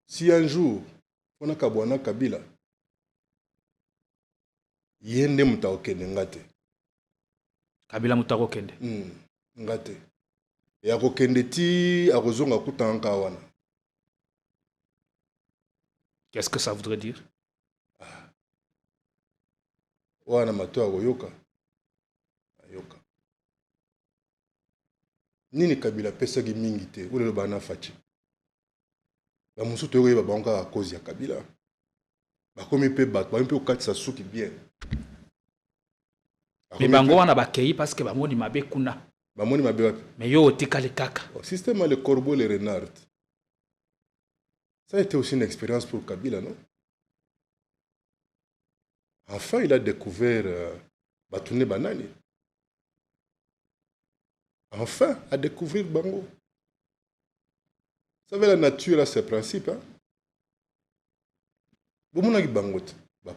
Si un jour, on a Kabwana Kabila, yende mutaokende ngate. Kabila mutakokende. Ngate. Et akokende ti akozonga kutanka wana. Qu'est-ce que ça voudrait dire? Wana mato akoyoka. Ayoka. Nini Kabila pesa ki mingi te, ou le bana fachi. La musu te yoka banka à cause ya Kabila. Ba komi pe bat, ba mpe okati sa suki bien. Mais bango wana bakei parce que bamoni mabe kuna. Bamoni mabe wapi? Mais yo otikali kaka. Système a le corbeau, les renards. Ça a été aussi une expérience pour Kabila, non? Enfin, il a découvert Batoune Banani. Enfin, à découvrir Bango. Vous savez, la nature a ses principes. Hein? Vous avez Bango,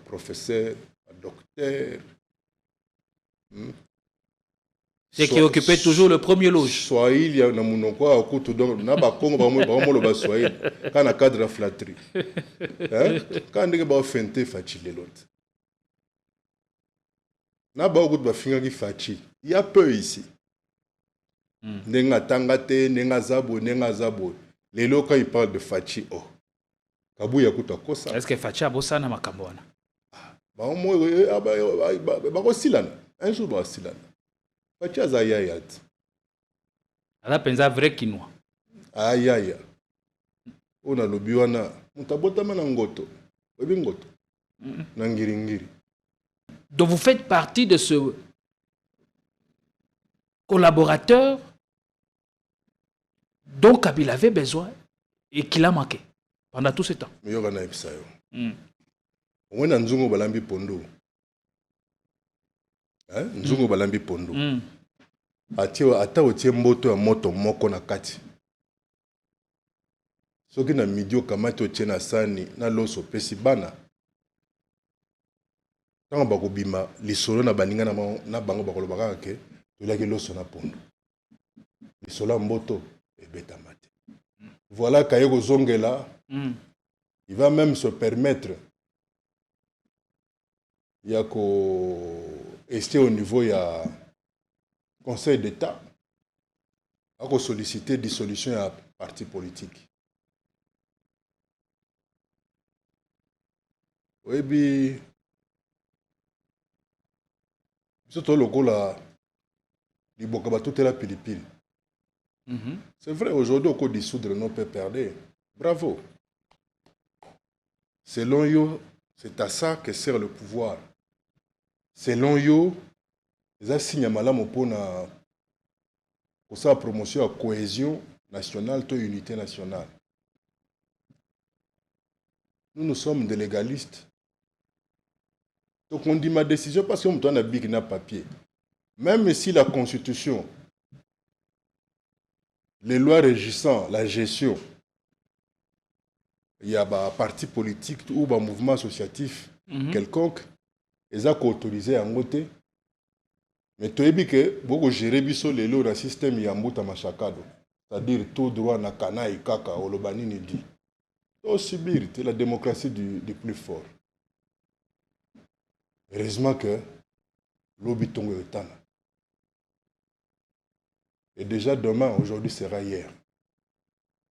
professeur, docteur. C'est qui occupait toujours le premier loge. Swahili, il y a un monoko à côté de n'a pas comme vraiment le Swahili. Quand on a cadre à flatterie. Quand on a fait fatigué l'autre. N'a pas beaucoup de finir qui fatigue. Il y a peu ici. Nenga tangate, nenga zabo, nenga zabo. Les locaux ils parlent de fatigue. Oh. Kabu yakuta kosa. Est-ce que fatigue a bossé na makambona? Bah au moins bah silana. Un jour bah silana. Fatigue zayayat. Ala penza vrai kinois. Ayaya. On a le biwana. Mutabota mana ngoto. Webi ngoto. Nangiringiri. Donc vous faites partie de ce collaborateur dont Kabila avait besoin et qu'il a manqué pendant tout ce temps. Mais yoga na episayo. On a nzungo balambi pondo. Hein? Nzungo balambi pondo. Ata otie mboto ya moto moko na kati. Soki na midio kamati otie na sani na loso pesi bana. Tant bako bima lisolo na baninga na bango bako lobaka ke tolaki loso na pondo. Lisolo mboto e beta mate. Voilà Kayego Zongela. Il va même se permettre yako rester au niveau ya Conseil d'État à solliciter dissolution à parti politique. Oui, bien. Surtout le coup là, il faut que tout est la Philippine. C'est vrai, aujourd'hui, au cours dissoudre, on peut perdre. Bravo. Selon eux, c'est à ça que sert le pouvoir. Selon eux, les assignats malam pour sa promotion à cohésion nationale, de unité nationale. Nous sommes des légalistes. Donc on dit ma décision parce qu'on a un papier. Même si la Constitution, les lois régissant la gestion, il y a un parti politique ou un mouvement associatif quelconque, ils ont autorisé à voter. Mais tu as dit que beaucoup gérer les lois dans le système Yambuta Machakado, c'est-à-dire tout droit na kana et kaka, olobani ni dit. Aussi subir, c'est la démocratie du plus fort. Heureusement que l'obitongo est tana. Et déjà demain, aujourd'hui sera hier.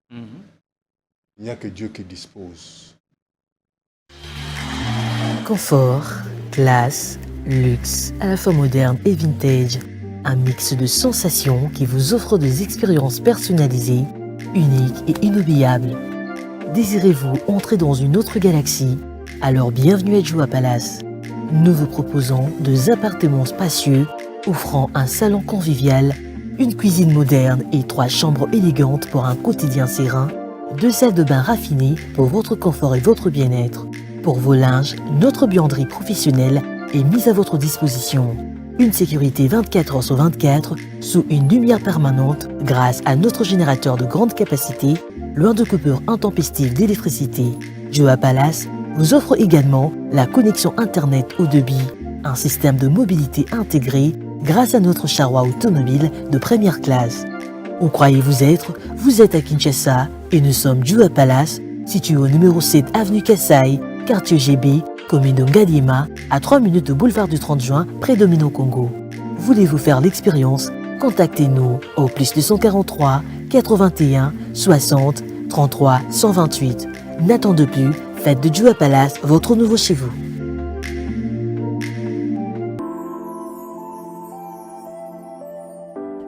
Il n'y a que Dieu qui dispose. Confort, classe, luxe, à la fois moderne et vintage. Un mix de sensations qui vous offre des expériences personnalisées, uniques et inoubliables. Désirez-vous entrer dans une autre galaxie? Alors bienvenue à Joua Palace. Nous vous proposons deux appartements spacieux offrant un salon convivial, une cuisine moderne et 3 chambres élégantes pour un quotidien serein, 2 salles de bain raffinées pour votre confort et votre bien-être. Pour vos linges, notre buanderie professionnelle est mise à votre disposition. Une sécurité 24 heures sur 24 sous une lumière permanente grâce à notre générateur de grande capacité, loin de coupures intempestives d'électricité. Joua Palace vous offre également la connexion Internet haut débit, un système de mobilité intégré grâce à notre charroi automobile de première classe. Où croyez-vous être? Vous êtes à Kinshasa et nous sommes Joua Palace, Situé au numéro 7 avenue Kassai, quartier GB, commune de Ngadiema, à 3 minutes de boulevard du 30 juin, près de Mino Congo. Voulez-vous faire l'expérience? Contactez-nous au plus 243 81 60 33 128. N'attendez plus, faites de Djoua Palace votre nouveau chez vous.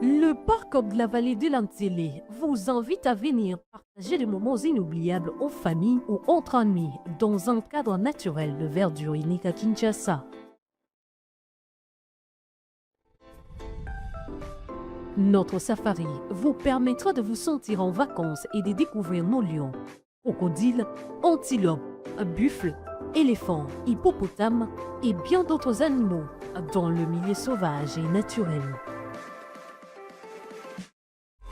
Le parc de la vallée de l'Antélé vous invite à venir partager des moments inoubliables en famille ou entre amis dans un cadre naturel de verdure unique à Kinshasa. Notre safari vous permettra de vous sentir en vacances et de découvrir nos lions, crocodiles, antilopes, buffles, éléphants, hippopotames et bien d'autres animaux dans le milieu sauvage et naturel.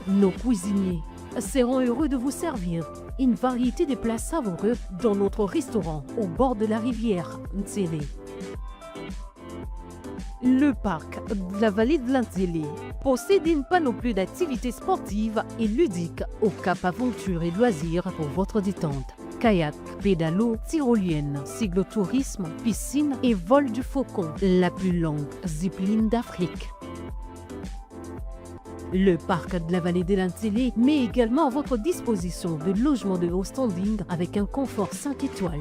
Nos cuisiniers seront heureux de vous servir une variété de plats savoureux dans notre restaurant au bord de la rivière Ntsélé. Le parc de la vallée de l'Antélé possède une panoplie d'activités sportives et ludiques au cap aventure et loisirs pour votre détente. Kayak, pédalo, tyrolienne, cyclotourisme, piscine et vol du faucon, la plus longue zipline d'Afrique. Le parc de la vallée de l'Antélé met également à votre disposition de logements de haut standing avec un confort 5 étoiles.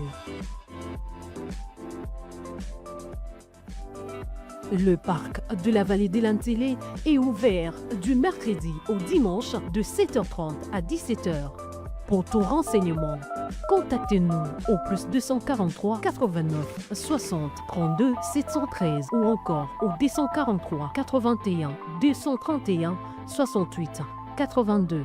Le parc de la vallée de l'Antélé est ouvert du mercredi au dimanche de 7h30 à 17h. Pour tout renseignement, contactez-nous au plus 243 89 60 32 713 ou encore au 243 81 231 68 82.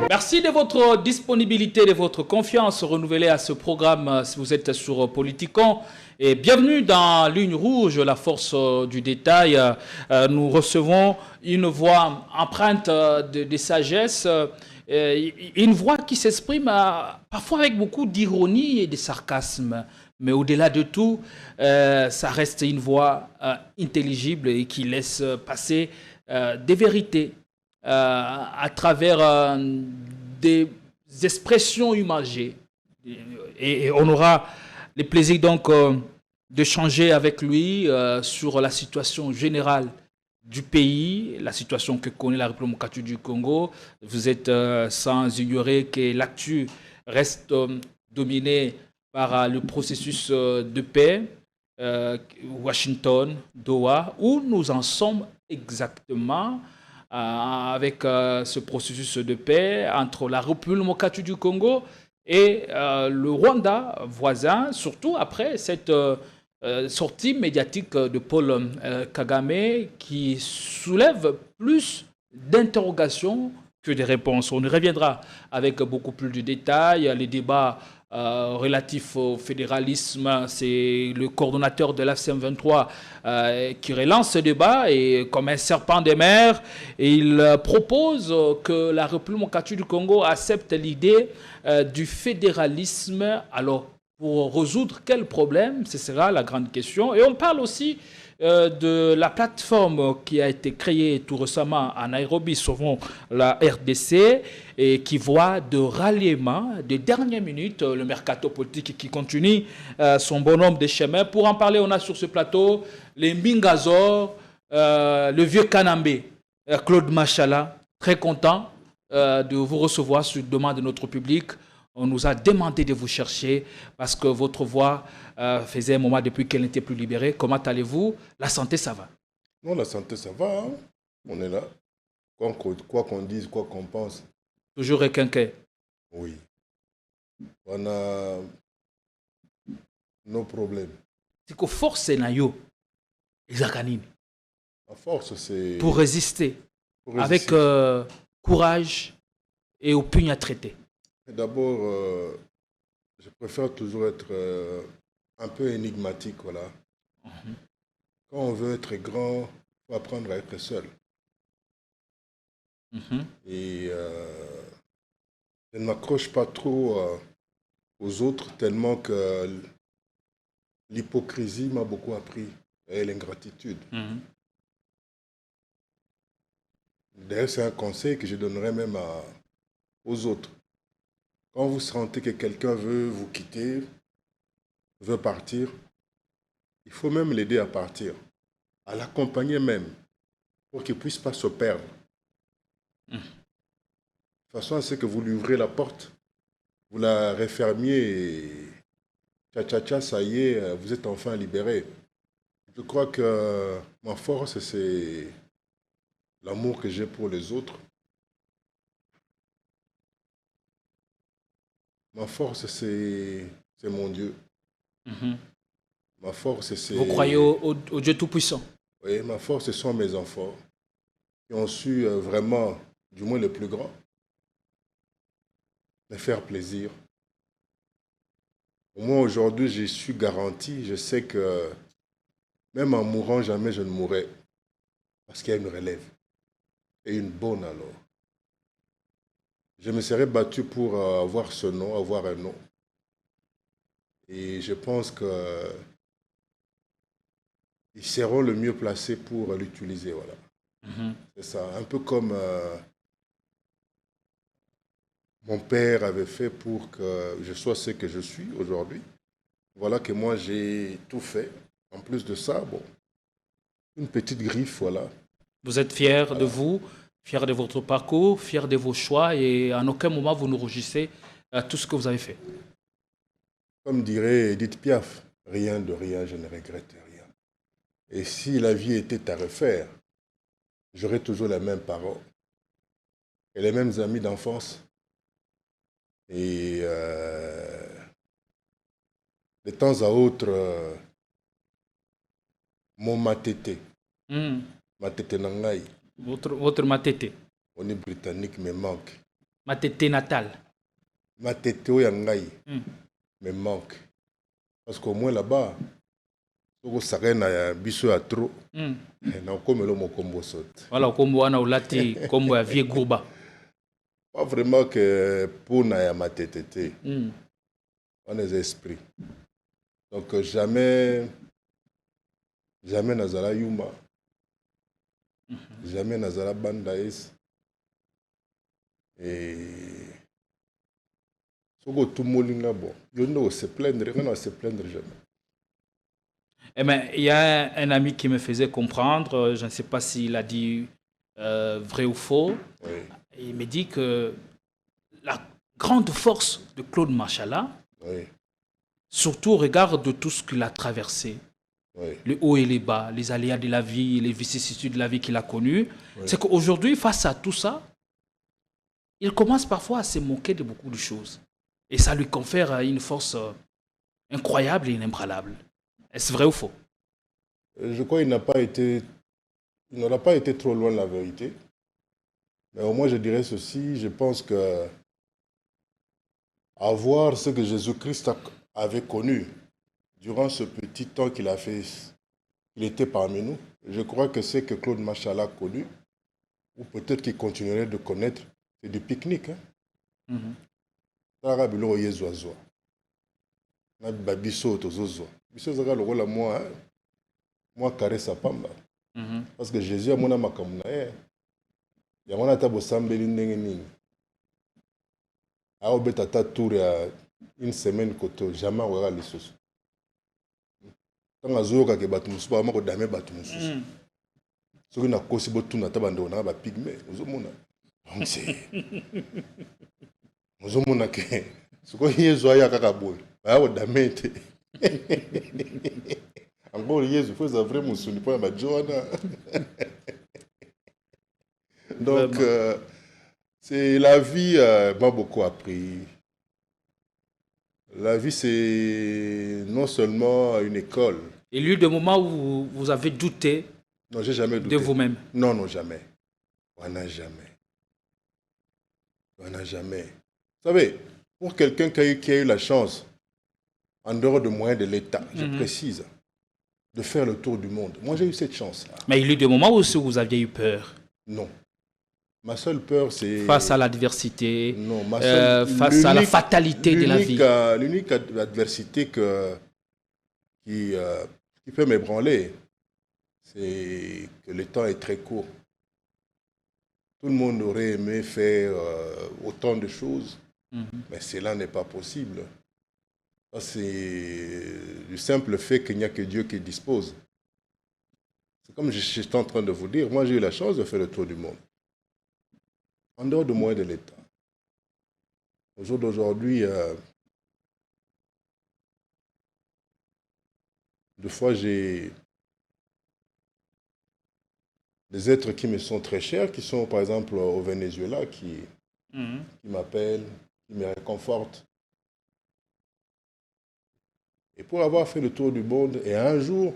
Merci de votre disponibilité, de votre confiance renouvelée à ce programme si vous êtes sur Politicon. Et bienvenue dans Ligne Rouge, la force du détail. Nous recevons une voix empreinte de sagesse, une voix qui s'exprime parfois avec beaucoup d'ironie et de sarcasme. Mais au-delà de tout, ça reste une voix intelligible et qui laisse passer des vérités à travers des expressions imagées. Et on aura le plaisir donc d'échanger avec lui sur la situation générale du pays, la situation que connaît la République démocratique du Congo. Vous êtes sans ignorer que l'actu reste dominée par le processus de paix, Washington, Doha, où nous en sommes exactement avec ce processus de paix entre la République démocratique du Congo et le Rwanda voisin, surtout après cette sortie médiatique de Paul Kagame qui soulève plus d'interrogations que de réponses. On y reviendra avec beaucoup plus de détails. Les débats relatifs au fédéralisme, c'est le coordonnateur de l'AFCM23 qui relance ce débat et comme un serpent des mers, il propose que la République démocratique du Congo accepte l'idée du fédéralisme. Alors, pour résoudre quel problème? Ce sera la grande question. Et on parle aussi de la plateforme qui a été créée tout récemment à Nairobi, souvent la RDC, et qui voit de ralliement de dernière minute le mercato politique qui continue son bonhomme de chemin. Pour en parler, on a sur ce plateau les Mbingazor, le vieux Kanambé, Claude Machala, très content de vous recevoir sur demande de notre public. On nous a demandé de vous chercher parce que votre voix faisait un moment depuis qu'elle n'était plus libérée. Comment allez-vous? La santé, ça va? Non, la santé, ça va. Hein? On est là. Quoi qu'on dise, quoi qu'on pense. Toujours requinqué. Oui. On a nos problèmes. C'est que force est nayo. La force, c'est... Pour résister. Avec courage et opinion à traiter. D'abord, je préfère toujours être un peu énigmatique, voilà. Quand on veut être grand, il faut apprendre à être seul. Et je ne m'accroche pas trop aux autres tellement que l'hypocrisie m'a beaucoup appris et l'ingratitude. D'ailleurs, c'est un conseil que je donnerais même aux autres. Quand vous sentez que quelqu'un veut vous quitter, veut partir, il faut même l'aider à partir, à l'accompagner même, pour qu'il ne puisse pas se perdre. De façon à ce que vous lui ouvrez la porte, vous la refermiez et tcha, ça y est, vous êtes enfin libéré. Je crois que ma force, c'est l'amour que j'ai pour les autres. Ma force, c'est mon Dieu. Ma force, c'est... Vous croyez au Dieu Tout-Puissant? Oui, ma force, ce sont mes enfants qui ont su vraiment, du moins les plus grands, me faire plaisir. Au moins aujourd'hui, je suis garanti, je sais que même en mourant, jamais je ne mourrai. Parce qu'il y a une relève. Et une bonne alors. Je me serais battu pour avoir ce nom, avoir un nom. Et je pense que ils seront le mieux placés pour l'utiliser. Voilà. C'est ça. Un peu comme mon père avait fait pour que je sois ce que je suis aujourd'hui. Voilà que moi, j'ai tout fait. En plus de ça, bon, une petite griffe, voilà. Vous êtes fier de vous, fier de votre parcours, fier de vos choix et en aucun moment vous ne rougissez à tout ce que vous avez fait. Comme dirait Edith Piaf, rien de rien, je ne regrette rien. Et si la vie était à refaire, j'aurais toujours les mêmes parents et les mêmes amis d'enfance. Et de temps à autre, mon matete, matete nangai, Votre matete. on est britannique, me manque. Matete natal. Matete oyangai me manque. Parce qu'au moins là-bas, soko sarena ya biso ya trop, na komelo mo kombo saute. Voilà, kombo wana ulati kombo ya vie gourba. Pas vraiment que pour na ma tête, on est esprits. Donc jamais nazala yuma, jamais nazala bandaïs. Et soko tout molinga bon, yo ne se plaindre, on ne se plaindre jamais. Eh bien, il y a un ami qui me faisait comprendre, je ne sais pas s'il a dit vrai ou faux. Oui. Il me dit que la grande force de Claude Machala, Oui. surtout au regard de tout ce qu'il a traversé, Oui. les hauts et les bas, les aléas de la vie, les vicissitudes de la vie qu'il a connues, c'est qu'aujourd'hui, face à tout ça, il commence parfois à se moquer de beaucoup de choses. Et ça lui confère une force incroyable et inébranlable. Est-ce vrai ou faux? Je crois qu'il n'aura pas été trop loin de la vérité. Mais au moins, je dirais ceci, je pense que avoir ce que Jésus-Christ avait connu durant ce petit temps qu'il a fait, il était parmi nous, je crois que c'est que Claude Machala a connu, ou peut-être qu'il continuerait de connaître, c'est du pique-nique. Parce que Jésus a mon âme comme il y a un tabo sambeli nini. A obeta ta tour ya une semaine koto jamais wera lisoso. Tanga zoka ke batu musuba amako dame batu mususu. Soki na kosi botuna tabando na ba pigme ozomona. Donc c'est ozomona ke soko yezo aya kaka boy. Ba o dame te. Encore yezo faut ça vraiment musuni pour ba Joana. Donc, c'est la vie m'a beaucoup appris. La vie, c'est non seulement une école. Et il y a eu des moments où vous avez douté, non, j'ai jamais douté de vous-même? Non, non, jamais. On n'a jamais. On n'a jamais. Vous savez, pour quelqu'un qui a eu la chance en dehors de moyens de l'État, je précise, de faire le tour du monde. Moi, j'ai eu cette chance-là. Mais il y a eu des moments où vous aviez eu peur. Non. Ma seule peur, c'est... Face à l'adversité, non, face à la fatalité de la vie. L'unique adversité qui peut m'ébranler, c'est que le temps est très court. Tout le monde aurait aimé faire autant de choses, mais cela n'est pas possible. C'est du simple fait qu'il n'y a que Dieu qui dispose. C'est comme je suis en train de vous dire, moi j'ai eu la chance de faire le tour du monde. En dehors de moyens de l'État. Au jour d'aujourd'hui, des fois j'ai des êtres qui me sont très chers, qui sont par exemple au Venezuela, qui m'appellent, qui me réconfortent. Et pour avoir fait le tour du monde, et un jour,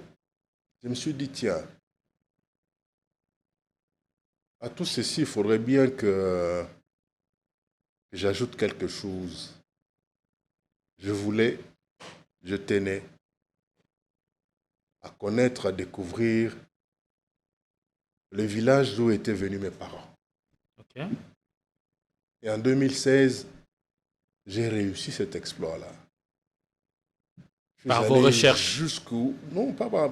je me suis dit, tiens, à tout ceci, il faudrait bien que j'ajoute quelque chose. Je tenais à connaître, à découvrir le village d'où étaient venus mes parents. Okay. Et en 2016, j'ai réussi cet exploit-là. Par vos recherches? Jusqu'où? Non, pas par...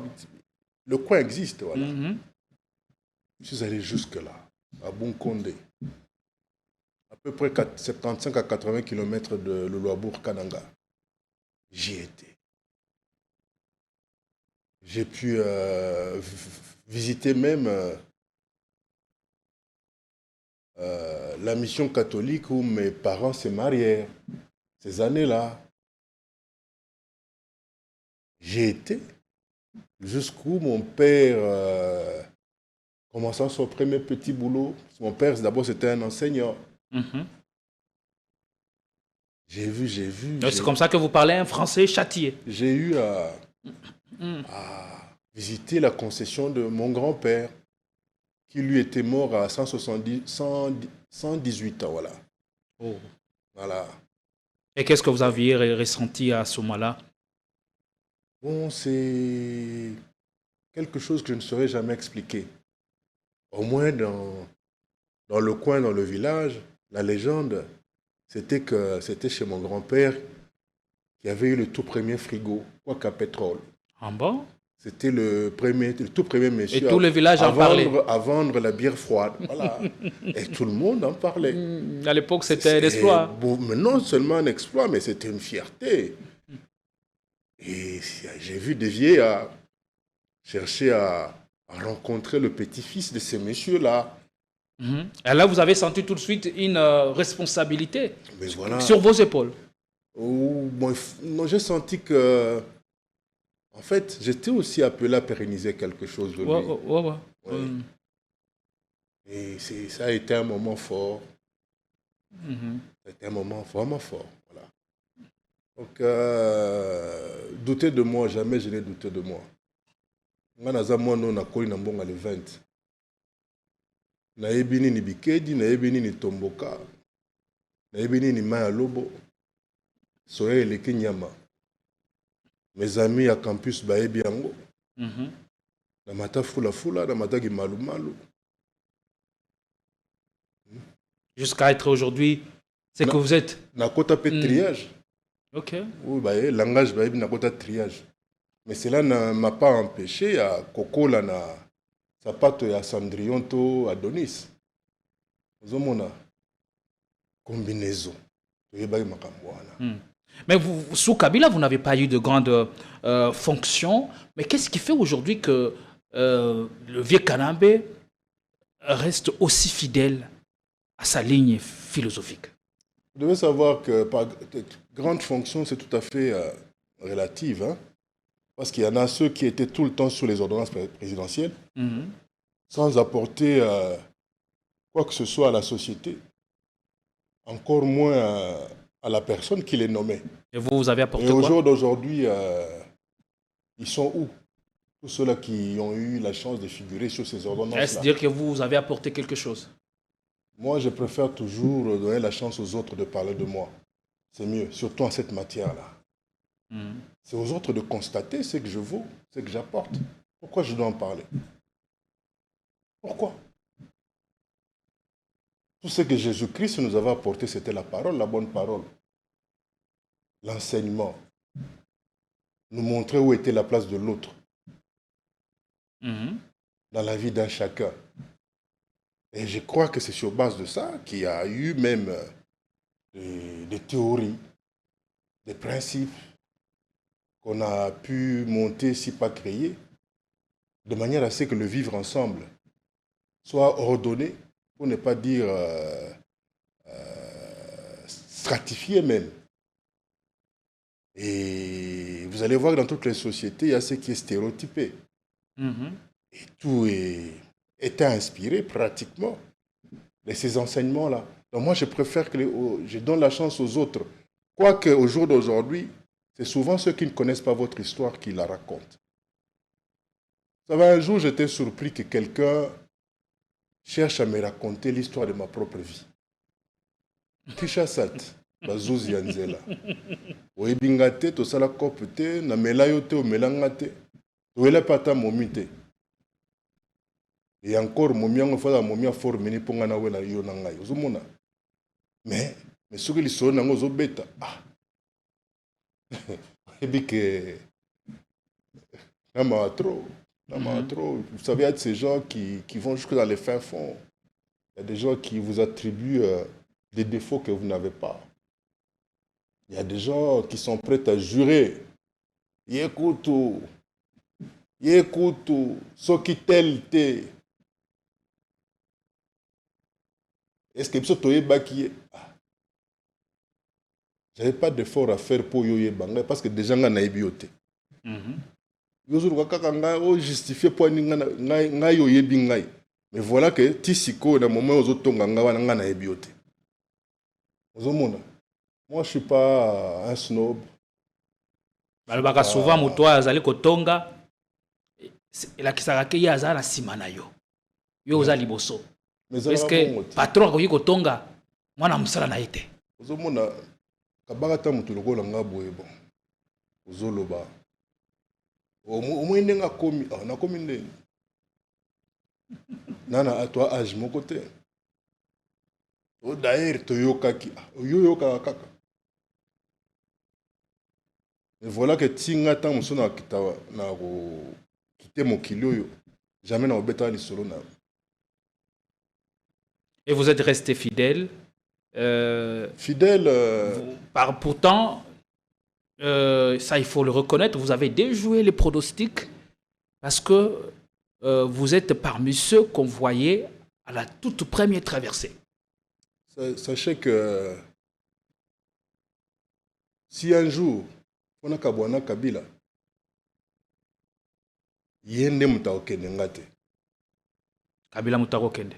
Le coin existe, voilà. Je suis allé jusque-là, à Bunkondé. À peu près 75 à 80 km de Luluabourg-Kananga. J'y étais. J'ai pu visiter même la mission catholique où mes parents se marièrent. Ces années-là, j'ai été jusqu'où mon père commençant son premier petit boulot. Mon père, d'abord, c'était un enseignant. J'ai vu. C'est comme ça que vous parlez un français châtié. J'ai eu à visiter la concession de mon grand-père, qui lui était mort à 118 ans, voilà. Oh. Voilà. Et qu'est-ce que vous aviez ressenti à ce moment-là? Bon, c'est quelque chose que je ne saurais jamais expliquer. Au moins dans le coin, dans le village, la légende, c'était que c'était chez mon grand-père qui avait eu le tout premier frigo, quoique à pétrole. Ah bon? C'était le tout premier monsieur et tout le village en parlait. À vendre la bière froide. Voilà. Et tout le monde en parlait. À l'époque, c'était un exploit. Bon, mais non seulement un exploit, mais c'était une fierté. Et j'ai vu des vieillards chercher à rencontrer le petit-fils de ces messieurs-là. Et là, vous avez senti tout de suite une responsabilité sur vos épaules. Bon, j'ai senti que, en fait, j'étais aussi appelé à pérenniser quelque chose de lui. Ouais. Et ça a été un moment fort. C'était un moment vraiment fort. Voilà. Donc, douter de moi, jamais je n'ai douté de moi. Moi, je suis le 20. Nayebi nini Bikedi, nayebi nini Tomboka, nayebi nini Maya Lobo, soye eleki nyama. Mes amis à campus bayebi yango. Namata fula, namata ki malu. Jusqu'à être aujourd'hui, c'est que vous êtes. Nakota pe triage. Ok. Oui, langage bayebi nakota triage. Mais cela ne m'a pas empêché à kokola na sapato ya Cendrillon to Adonis. Vous avez combinaison. Mais vous, sous Kabila, vous n'avez pas eu de grandes fonctions. Mais qu'est-ce qui fait aujourd'hui que le vieux Kanambe reste aussi fidèle à sa ligne philosophique? Vous devez savoir que par grande fonction, c'est tout à fait relative. Hein? Parce qu'il y en a ceux qui étaient tout le temps sur les ordonnances présidentielles, sans apporter quoi que ce soit à la société, encore moins à la personne qui les nommait. Et vous avez apporté quoi? Et au jour d'aujourd'hui, ils sont où? Tous ceux-là qui ont eu la chance de figurer sur ces ordonnances-là. Est-ce dire que vous avez apporté quelque chose? Moi, je préfère toujours donner la chance aux autres de parler de moi. C'est mieux, surtout en cette matière-là. C'est aux autres de constater ce que je vaux, ce que j'apporte. Pourquoi je dois en parler? Pourquoi? Tout ce que Jésus-Christ nous avait apporté, c'était la parole, la bonne parole. L'enseignement. Nous montrer où était la place de l'autre. Dans la vie d'un chacun. Et je crois que c'est sur base de ça qu'il y a eu même des théories, des principes qu'on a pu monter, si pas créer, de manière à ce que le vivre ensemble soit ordonné, pour ne pas dire stratifié même. Et vous allez voir que dans toutes les sociétés, il y a ce qui est stéréotypé. Et tout est inspiré pratiquement de ces enseignements-là. Donc moi, je préfère que je donne la chance aux autres. Quoique au jour d'aujourd'hui, c'est souvent ceux qui ne connaissent pas votre histoire qui la racontent. Ça va, un jour, j'étais surpris que quelqu'un cherche à me raconter l'histoire de ma propre vie. Kishasat, bazouzi yanzela. Oebingate, to sala kopete, na melayote o melangate, toela pata momite. Et encore, momiango fada momia formini ponga na wela yo na ngai. Ozomona. Mais soki lisolo nango ozobeta. Ah. Ebike nama trop. Vous savez, il y a de ces gens qui vont jusque dans les fins fonds. Il y a des gens qui vous attribuent des défauts que vous n'avez pas. Il y a des gens qui sont prêts à jurer. Yekutu, soki tel te. Est-ce que vous avez baki? J'avais pas d'effort à faire pour yoye banga parce que déjà on a ébioté. Justifié pour mais voilà que Tissiko, dans le moment où on a ébioté. Moi, je ne suis pas un snob. Souvent, Moutoua, Zali Kotonga, la Kisarake Yazana Simanayo. Yo za liboso. Est-ce que patron Koyi Kotonga, moi na musala na été. Ozomona, Kabagata Mutuloko Langa Boebo. Ozoloba. Omwende nga komi, na komi ndeni. Nana atwa âge mon côté. D'ailleurs, toyokaki, yoyoka kaka. Et voilà que tinga tant muso na kita na ko kité mokili oyo. Jamais na obeta li solo na. Et vous êtes resté fidèle. Fidèle. Pourtant, ça il faut le reconnaître, vous avez déjoué les pronostics parce que vous êtes parmi ceux qu'on voyait à la toute première traversée. Sachez que si un jour on a Kabwana Kabila, yende mutaokende ngate. Kabila mutaokende.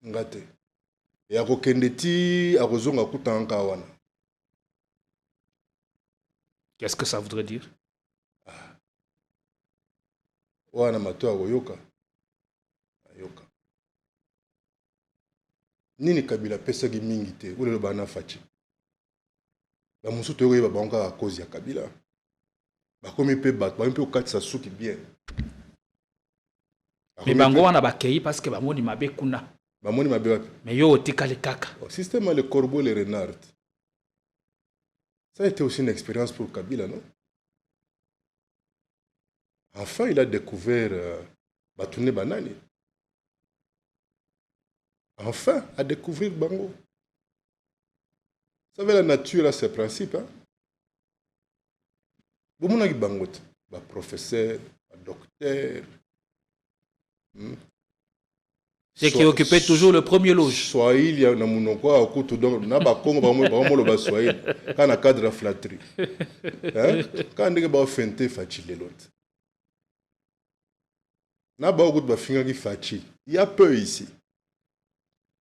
Ngate. Et akokende ti akozonga kutanka wana. Qu'est-ce que ça voudrait dire? Wana mato akoyoka. Ayoka. Nini Kabila pesaki mingi te, ou le bana fachi. Ba musu to yoka ba onka à cause ya Kabila. Ba komi pe bat, ba mpe okatisa suki bien. Mais bango wana bakei parce que ba moni mabe kuna. Ba moni mabe wapi? Mais yo otika le kaka. Au système le corbeau les renards. Ça a été aussi une expérience pour Kabila, non? Enfin, il a découvert Batoune Banani. Enfin, à découvrir Bango. Vous savez, la nature a ses principes. Hein? Vous avez Bango, professeur, docteur. C'est qui occupait toujours le premier loge. Swahili, il y a un quoi, au couteau d'or, n'a pas comme le Swahili, quand on a cadre flatterie. Quand on a fait facile l'autre. N'a pas beaucoup de finir facile. Il y a peu ici.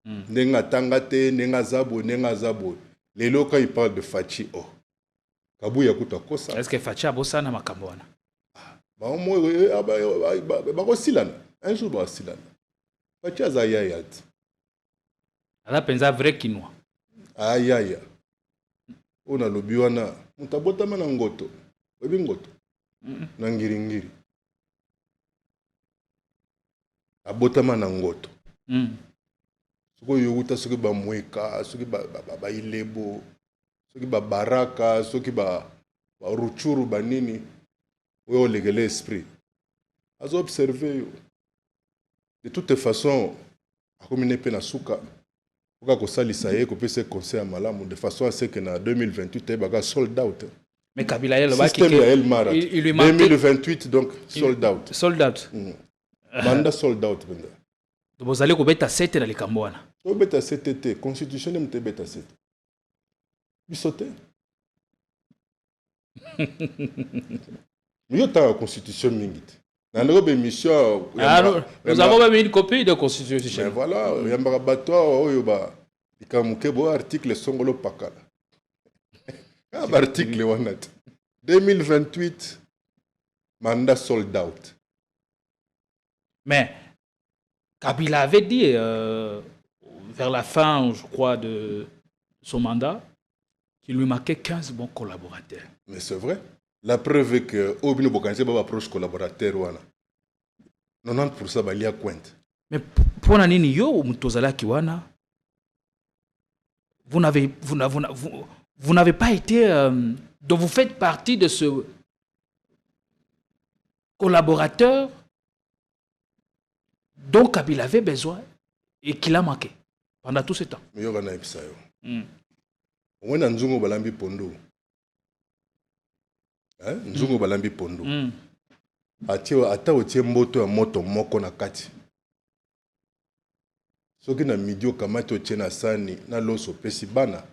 Nenga tangate, nenga zabo. Les locaux ils parlent de fachi. Oh. Kabu yakuta kosa. Est-ce que fachi a bossé na makambona? Bah moi, bah silana. Un jour bah silana. Fachi azayayat. Ala penza vrai quinoa. Ayaya. On a lobi wana. Mutabota mana ngoto. oyebi ngoto na ngiringiri abotama na ngoto soki oyo uta soki bamweka soki bailebo soki babaraka soki baruchuru banini oyo olegele esprit azo observe yo de toute façon akomine mpe na suka oka kosalisa ye kopesa conseil ya malamu de façon à ce que na 2028 ayebaka sold out. Mais Kabila il lui manque 2028 donc sold out. Sold out. Manda sold out benda. Donc vous allez kobeta 7 na likambo wana. Obeta 7 te constitution ne mte beta 7. Bisote. Mais ta constitution mingi. Na ndobe mission nous avons même une copie de constitution. Mais voilà, yambaka bato oyo ba likamuke bo article songolo pakala. Article 2028, mandat sold out. Mais Kabila avait dit vers la fin, je crois, de son mandat, qu'il lui manquait 15 bons collaborateurs. Mais c'est vrai. La preuve est que Obino Bokanse va approcher collaborateur. 90% balia Quinte. Mais pour Nanini Yo, Mutozala Kiwana, vous n'avez pas été. Donc vous faites partie de ce collaborateur dont Kabila avait besoin et qu'il a manqué pendant tout ce temps. Mais il y a un épisode. On a un balambi pondo. Nzungu balambi pondo. Ata otie mboto ya moto moko na kati. Soki na midio kamati otie na sani na loso pesi bana.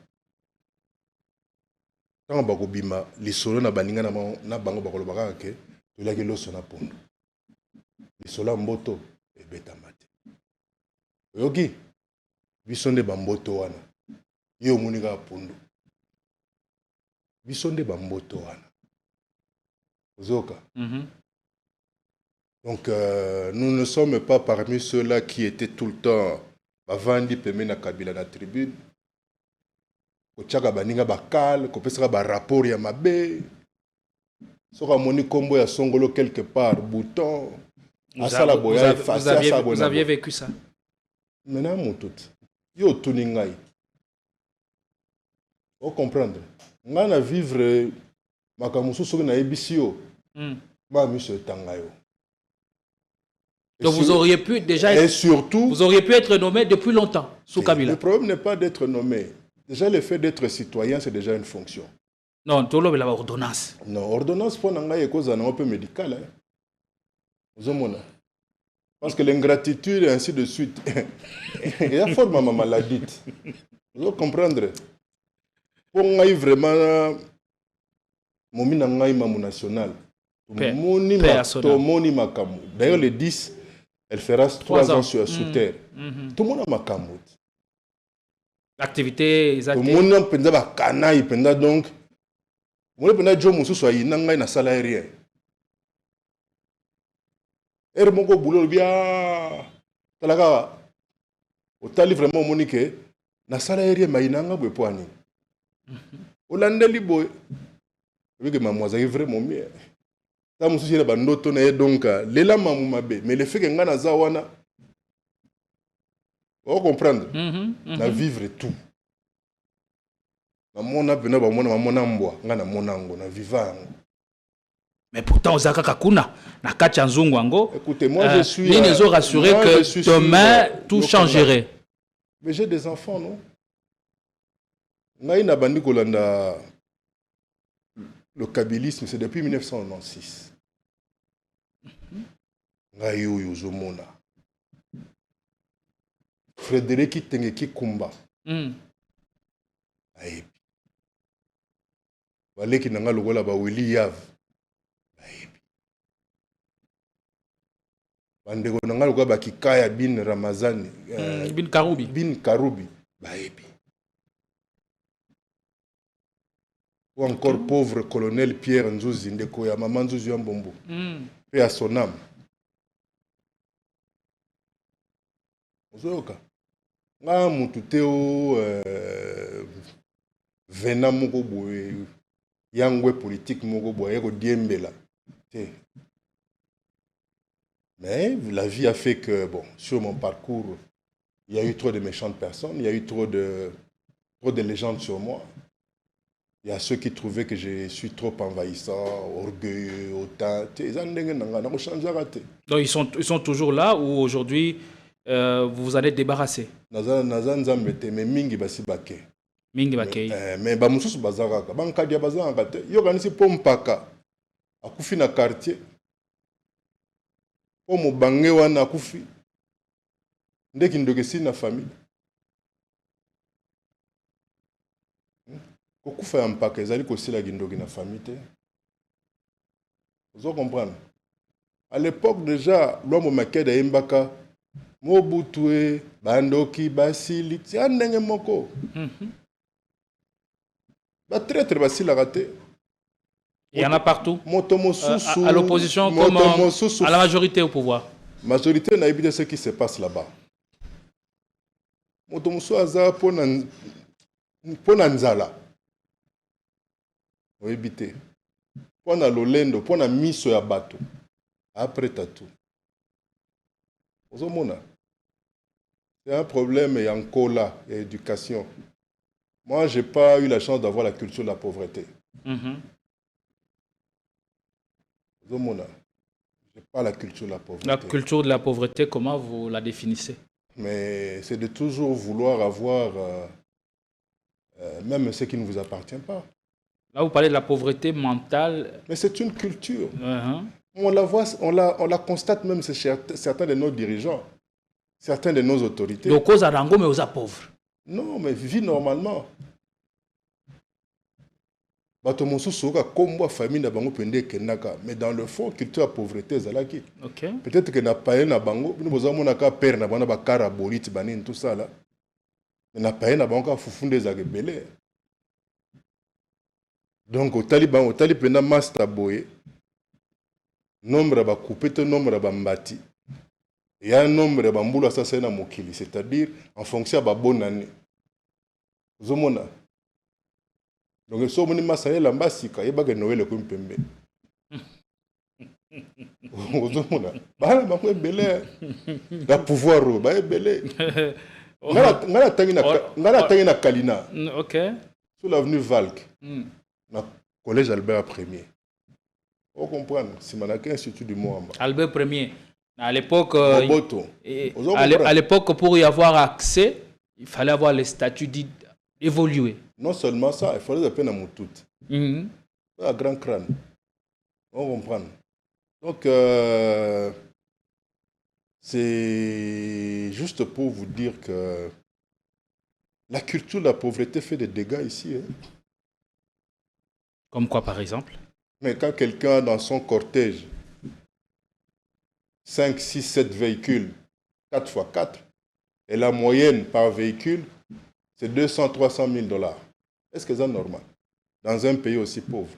Tant bakobima lisolo na baninga na bango bakolobaka ke tolaki loso na pondo. Lisolo mboto ebeta mate. Oyoki bisonde bamboto wana. Yo monika pondo. Bisonde bamboto wana. Ozoka. Donc nous ne sommes pas parmi ceux-là qui étaient tout le temps bavandi peme na Kabila na tribune. Kochaka baninga bakal, kopesaka ba rapport ya mabe. Soka moni kombo ya songolo quelque part, bouton. Vous aviez vécu ça? Maintenant mon tout. Yo tuningai. Vous comprendre? Ngana vivre makamusu soki na ebisio. Ma monsieur Tangayo. Donc vous auriez pu déjà et surtout, vous auriez pu être nommé depuis longtemps sous Kabila. Le problème n'est pas d'être nommé. Déjà le fait d'être citoyen, c'est déjà une fonction. Non, tu as ordonnance. Non, ordonnance pour n'engager cause un peu médical. Vous avez parce que l'ingratitude et ainsi de suite, il y a forme ma maladie. Vous comprendre. Pour n'engager vraiment mon minangaïma national. D'ailleurs le 10, elle fera 3 ans sous terre. Tout le monde a ma camoute. L'activité exacte. Tout le monde a pendu à canaille, pendu donc. Moi le pendu Joe Moussou soit inanga na salarié. Er moko boulot bien. Talaka. Au tali vraiment monique na salarié ma inanga bwe poani. Olande libo. Oui que mademoiselle vraiment mieux. Ça me soucie la ndoto na donc lela mamu mabe mais le fait que ngana za wana on comprendre na vivre tout na mona pena ba mona mbwa ngana monango na vivant. Mais pourtant ozaka kakuna na kati ya nzungu ango. Écoutez, moi je suis ni les ont rassuré que demain tout changerait. Mais j'ai des enfants non. Ngai na bandi kolanda le kabylisme, c'est depuis 1996. Ngayo Yozomona. Frédéric Tengeki Kumba. Aïe. Valeki nanga logola ba Willy Yav. Aïe. Bandeko nanga logola ba Kikaya bin Ramazani. Bin Karoubi. Bin Karoubi. Aïe. Ou encore pauvre colonel Pierre Nzouzi Ndeko ya maman Nzouzi Mbombo. Paix à son âme. Ozoka. Nga mututeo vena moko boye yangwe politique moko boye ko diembela. Mais la vie a fait que, bon, sur mon parcours, il y a eu trop de méchantes personnes, il y a eu trop de légendes sur moi. Il y a ceux qui trouvaient que je suis trop envahissant, orgueilleux, autant. Donc ils sont toujours là ou aujourd'hui vous vous en êtes débarrassé? Mingi bakei. Mais bamususu bazaraka, bankadia bazaraka te. Yo kanisi pompaka. Akufi na quartier. Pomo bange wana akufi. Ndeki ndogesi na famille. Kokufa ya mpaka ezali kosila gindogi na famille te. Vous comprenez? À l'époque déjà, l'homme makeda imbaka Mobutu, Bandoki, Basili, c'est un ndenge moko. Traître Basile a raté. Il y en a partout. À l'opposition comme à la majorité au pouvoir. Majorité n'a évité ce qui se passe là-bas. Motomosu aza pona nzala. O éviter. Pona lolendo, pona miso ya bato. Après tatou. Ozomona. C'est un problème et encore là, éducation. Moi, je n'ai pas eu la chance d'avoir la culture de la pauvreté. Zomona, je n'ai pas la culture de la pauvreté. La culture de la pauvreté, comment vous la définissez? Mais c'est de toujours vouloir avoir même ce qui ne vous appartient pas. Là, vous parlez de la pauvreté mentale. Mais c'est une culture. On la voit, on la constate même chez certains de nos dirigeants, certains de nos autorités. Donc, aux arango, mais aux pauvres. Non, mais vit normalement. Mais dans le fond, culture à pauvreté, peut-être que n'a pas un bango, nous avons un père, n'a pas un carabolite, tout ça là. Mais n'a pas un bango à foufunder des agébélés. Donc, au Taliban, na master boy, nombre va couper ton nombre va mbati. Il y a un nombre de bamboulas, ça c'est un mokili, c'est-à-dire en fonction de la bonne année. Zomona. Donc, si on a massacré la massacre, il y a Noël le Kumpembe. Zomona. Bah, il y a belé. La pouvoir, il y a belé. On a tangina Kalina. Ok. Sur l'avenue Valk. Dans collège Albert Ier. Vous comprenez? C'est mon institut du Moamba. Albert Ier. À l'époque, à l'époque, pour y avoir accès, il fallait avoir les statuts dits évolués. Non seulement ça, il fallait la peine à Moutout. Un grand crâne. On comprend. Donc, c'est juste pour vous dire que la culture de la pauvreté fait des dégâts ici. Hein. Comme quoi, par exemple? Mais quand quelqu'un dans son cortège 5, 6, 7 véhicules, 4 x 4, et la moyenne par véhicule, c'est 200, 300 000 $. Est-ce que c'est normal dans un pays aussi pauvre?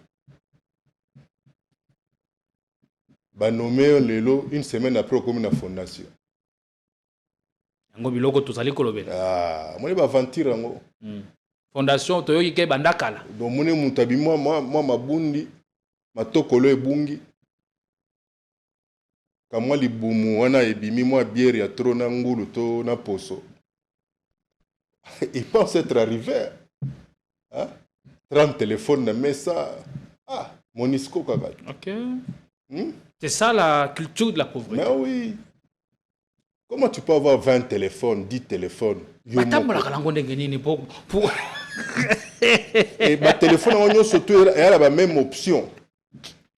Bah, nommé Lelo une semaine après comme une fondation. Ah, moi, je vais aventure. Fondation, tu as dit bandakala. Donc, moi, ma bundi, ma tokolo e bungi. Kamwa libumu wana ebimi mwa bière ya trop na ngulu to na poso. Il pense être arrivé. Hein? 30 téléphones na mesa. Ah, Monisco kaka. OK. C'est ça la culture de la pauvreté. Mais oui. Comment tu peux avoir 20 téléphones, 10 téléphones? Et ma téléphone on surtout elle a la même option.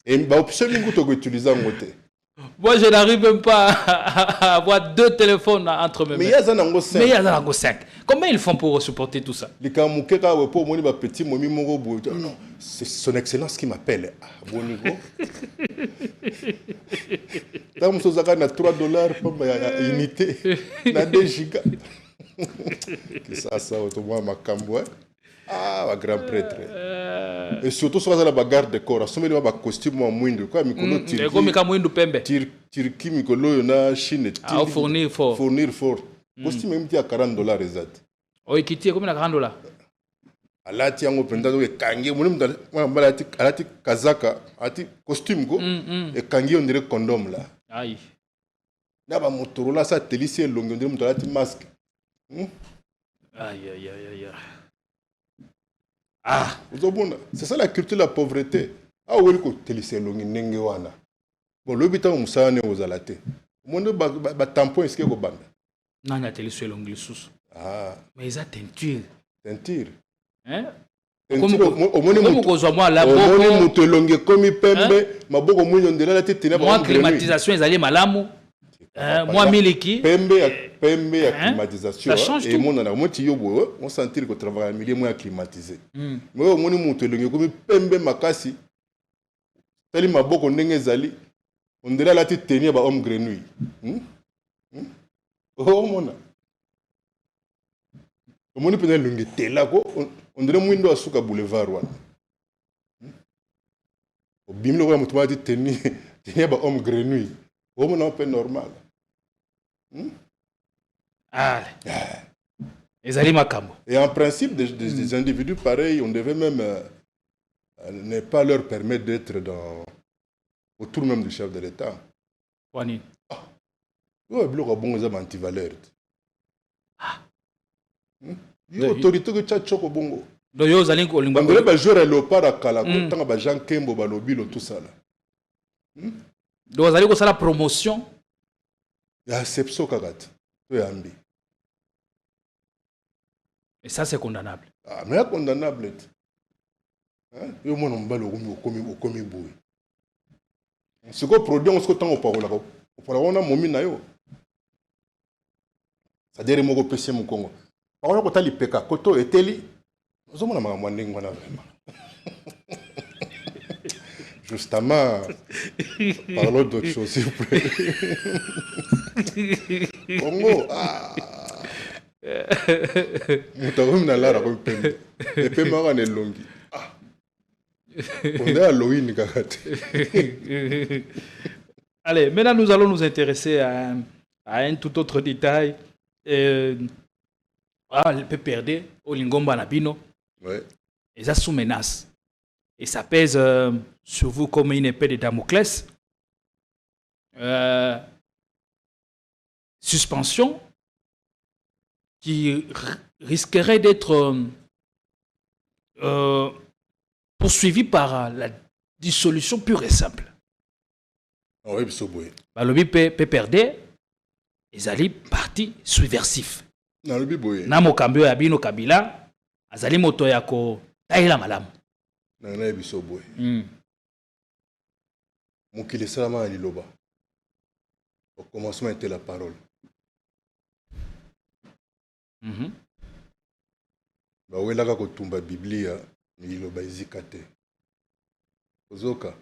Et ma option que tu peux utiliser en côté. Moi, je n'arrive même pas à avoir 2 téléphones entre mes mains. Mais il y a 5. Comment ils font pour supporter tout ça? C'est son excellence qui m'appelle. Bon niveau. Dans mon sous 3 $ pour ma unité. Na 2 gigas. Ça, autrement, ma camboué. Ah, grand prêtre. Et surtout, sur la bagarre de corps, il y a un costume en moindre. Quoi, Mikolo Turquie, Mikolo, na Chine. Ah, fournir fort. Fournir fort. Costume même à $40 exact. Oh, et qui tire combien $40? alati yango mpenza to ekangi mwana alati kazaka alati costume ko ekangi on dirait condom là Aïe. na ba motorola sa telisi elongi on dirait moto alati masque. Aïe, aïe, aïe, aïe. Ah, c'est ça la culture de la pauvreté. Ah oui, ko telisi elongi ndenge wana. Bon, l'hôpital musala ne ozala te. Monde ba tampon eske ko banda. non, il y a telisi elongi sous. Ah, Mais ils ont teinture. teinture. Hein? Omoni mutu elongi ekomi pembe maboko mwinyo ndela la tete na ba. Moi climatisation ezali malamu. Moi miliki. Pembe ya climatisation. Ça change et tout. mon na moti yobo on sentir que travailler milieu moins climatisé. Mais omoni mutu elongi ekomi pembe makasi. Tali maboko ndenge ezali. On dirait la tête tenir ba homme grenouille. Oh mona. Omoni pena lungi tela ko on dirait mwindo asuka boulevard wana. Obimlo ko mutu ba tête tenir ba homme grenouille. Oh mona pas normal. Ah. Ezali makambo. Et en principe des individus pareils, on devait même ne pas leur permettre d'être autour même du chef de l'État. Wani. Oui, bloc bon ils ont anti-valeur. Il y a autorité que tu choko bongo. Donc yo zali ko lingba. Bangole ba joueur léopard à kala ko tanga ba Jean Kembo ba lobilo tout ça là. Donc zali ko sala promotion. Ya sepso kagat. To yambi. Et ça c'est condamnable. Ah mais condamnable. Hein? Yo mo no mbalo komi boui. Ce qu'on produit on se temps au parola ko. On a momi na yo. Ça dire mo ko pese mu Congo. Par contre, quand tu as l'IPK, Koto et Teli, nous avons vraiment. Justement, parlons d'autre chose, s'il vous plaît. Congo, nous avons la rue Pembe. Et Pembe, on est longi. On est à Loïne, Kakate. Allez, maintenant nous allons nous intéresser à un tout autre détail. Le PPRD, au Lingomba Nabino, et ça sous menace. Et ça pèse sur vous comme une épée de Damoclès. Suspension qui risquerait d'être poursuivie par la dissolution pure et simple. Oui, c'est bon. Le PPRD, ils allaient parti subversif. Na Kambio ya bino Kabila azali moto ya ko taila malamu na biso boy mokili salama ya liloba au commencement était la parole ba welaka kotumba biblia liloba ezikate ozoka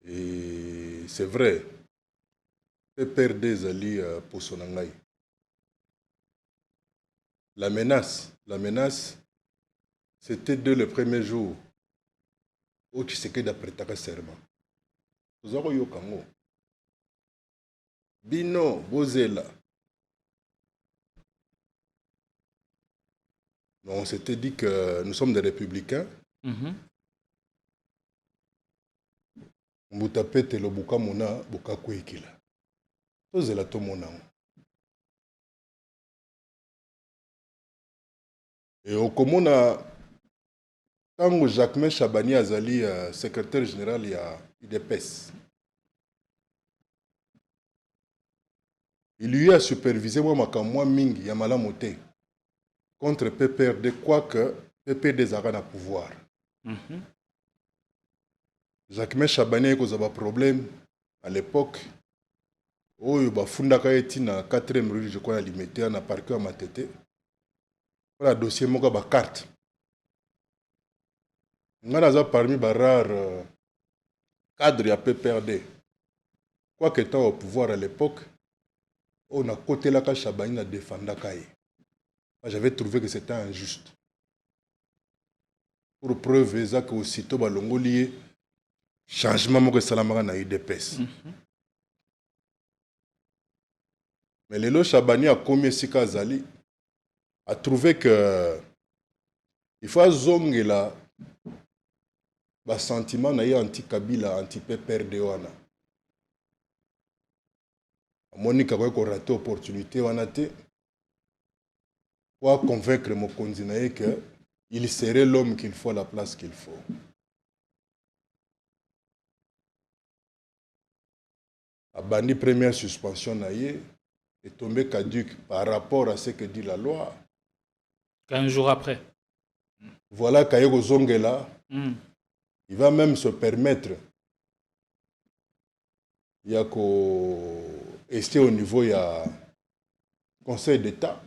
et c'est vrai PPRD ezali poso na ngai. La menace, c'était dès le premier jour où Tshisekedi apprêtaka serment. Ozako yokango. Bino bozela. On s'était dit que nous sommes des républicains. Mbutapete lobuka mona boka kwekila. Tozela to monango. Et au komona tango Jacques Chabani azali secrétaire général ya UDPS. Il lui a supervisé moi makamwa mingi ya malamote contre PPRD quoique PPRD zara na pouvoir. Jacques Chabani a causé un problème à l'époque. Oyo bafundaka eti na 4e rue je crois à limité na parquet à Matete. Voilà dossier moka ba carte. Ngana za parmi ba rare cadre ya PPRD. Quoi que étant au pouvoir à l'époque, on a côté la Chabani na défendaka ye. J'avais trouvé que c'était injuste. Pour preuve exacte aussitôt balongo lié changement moko salamaka na UDPS. Mais Lelo Chabani a commis Sika Zali a trouvé que il faut zongela sentiment na anti-Kabila, anti-PPRD wana. Monika ko raté opportunité wana te pour convaincre Mokonzi na ye que il serait l'homme qu'il faut à la place qu'il faut. Abandi première suspension na ye est tombé caduque par rapport à ce que dit la loi. 15 jours après. Voilà Kayego Zongela, il va même se permettre, il y a rester au niveau, il y a Conseil d'État,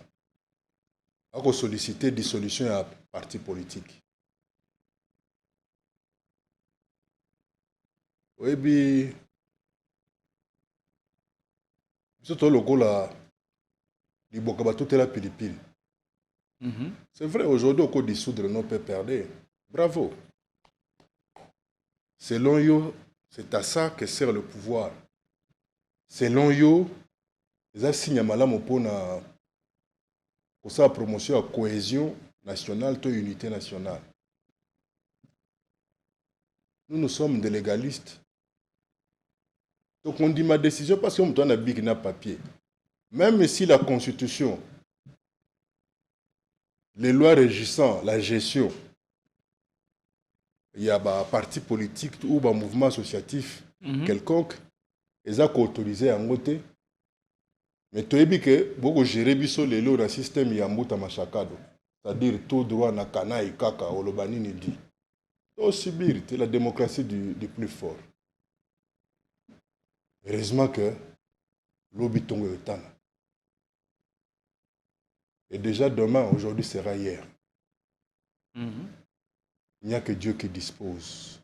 il a solliciter dissolution à parti politique. Oui, puis, surtout le coup là, il y a tout la pilipile. C'est vrai, aujourd'hui, on peut dissoudre nos PPRD. Bravo. Selon eux, c'est à ça que sert le pouvoir. Selon eux, les assignés malamu pour sa promotion à cohésion nationale, de unité nationale. Nous sommes des légalistes. Donc on dit ma décision parce qu'on me donne un big na papier. Même si la Constitution, les lois régissant la gestion, il y a un parti politique ou un mouvement associatif quelconque, ils ont autorisé à côté. Mais tu as dit que beaucoup gérer biso les lois dans le système Yambuta Machakado, c'est-à-dire tout droit na kana et kaka olobani ni dit. Aussi subir, c'est la démocratie du plus fort. Heureusement que l'obitongo est tana. Et déjà demain, aujourd'hui sera hier. Il n'y a que Dieu qui dispose.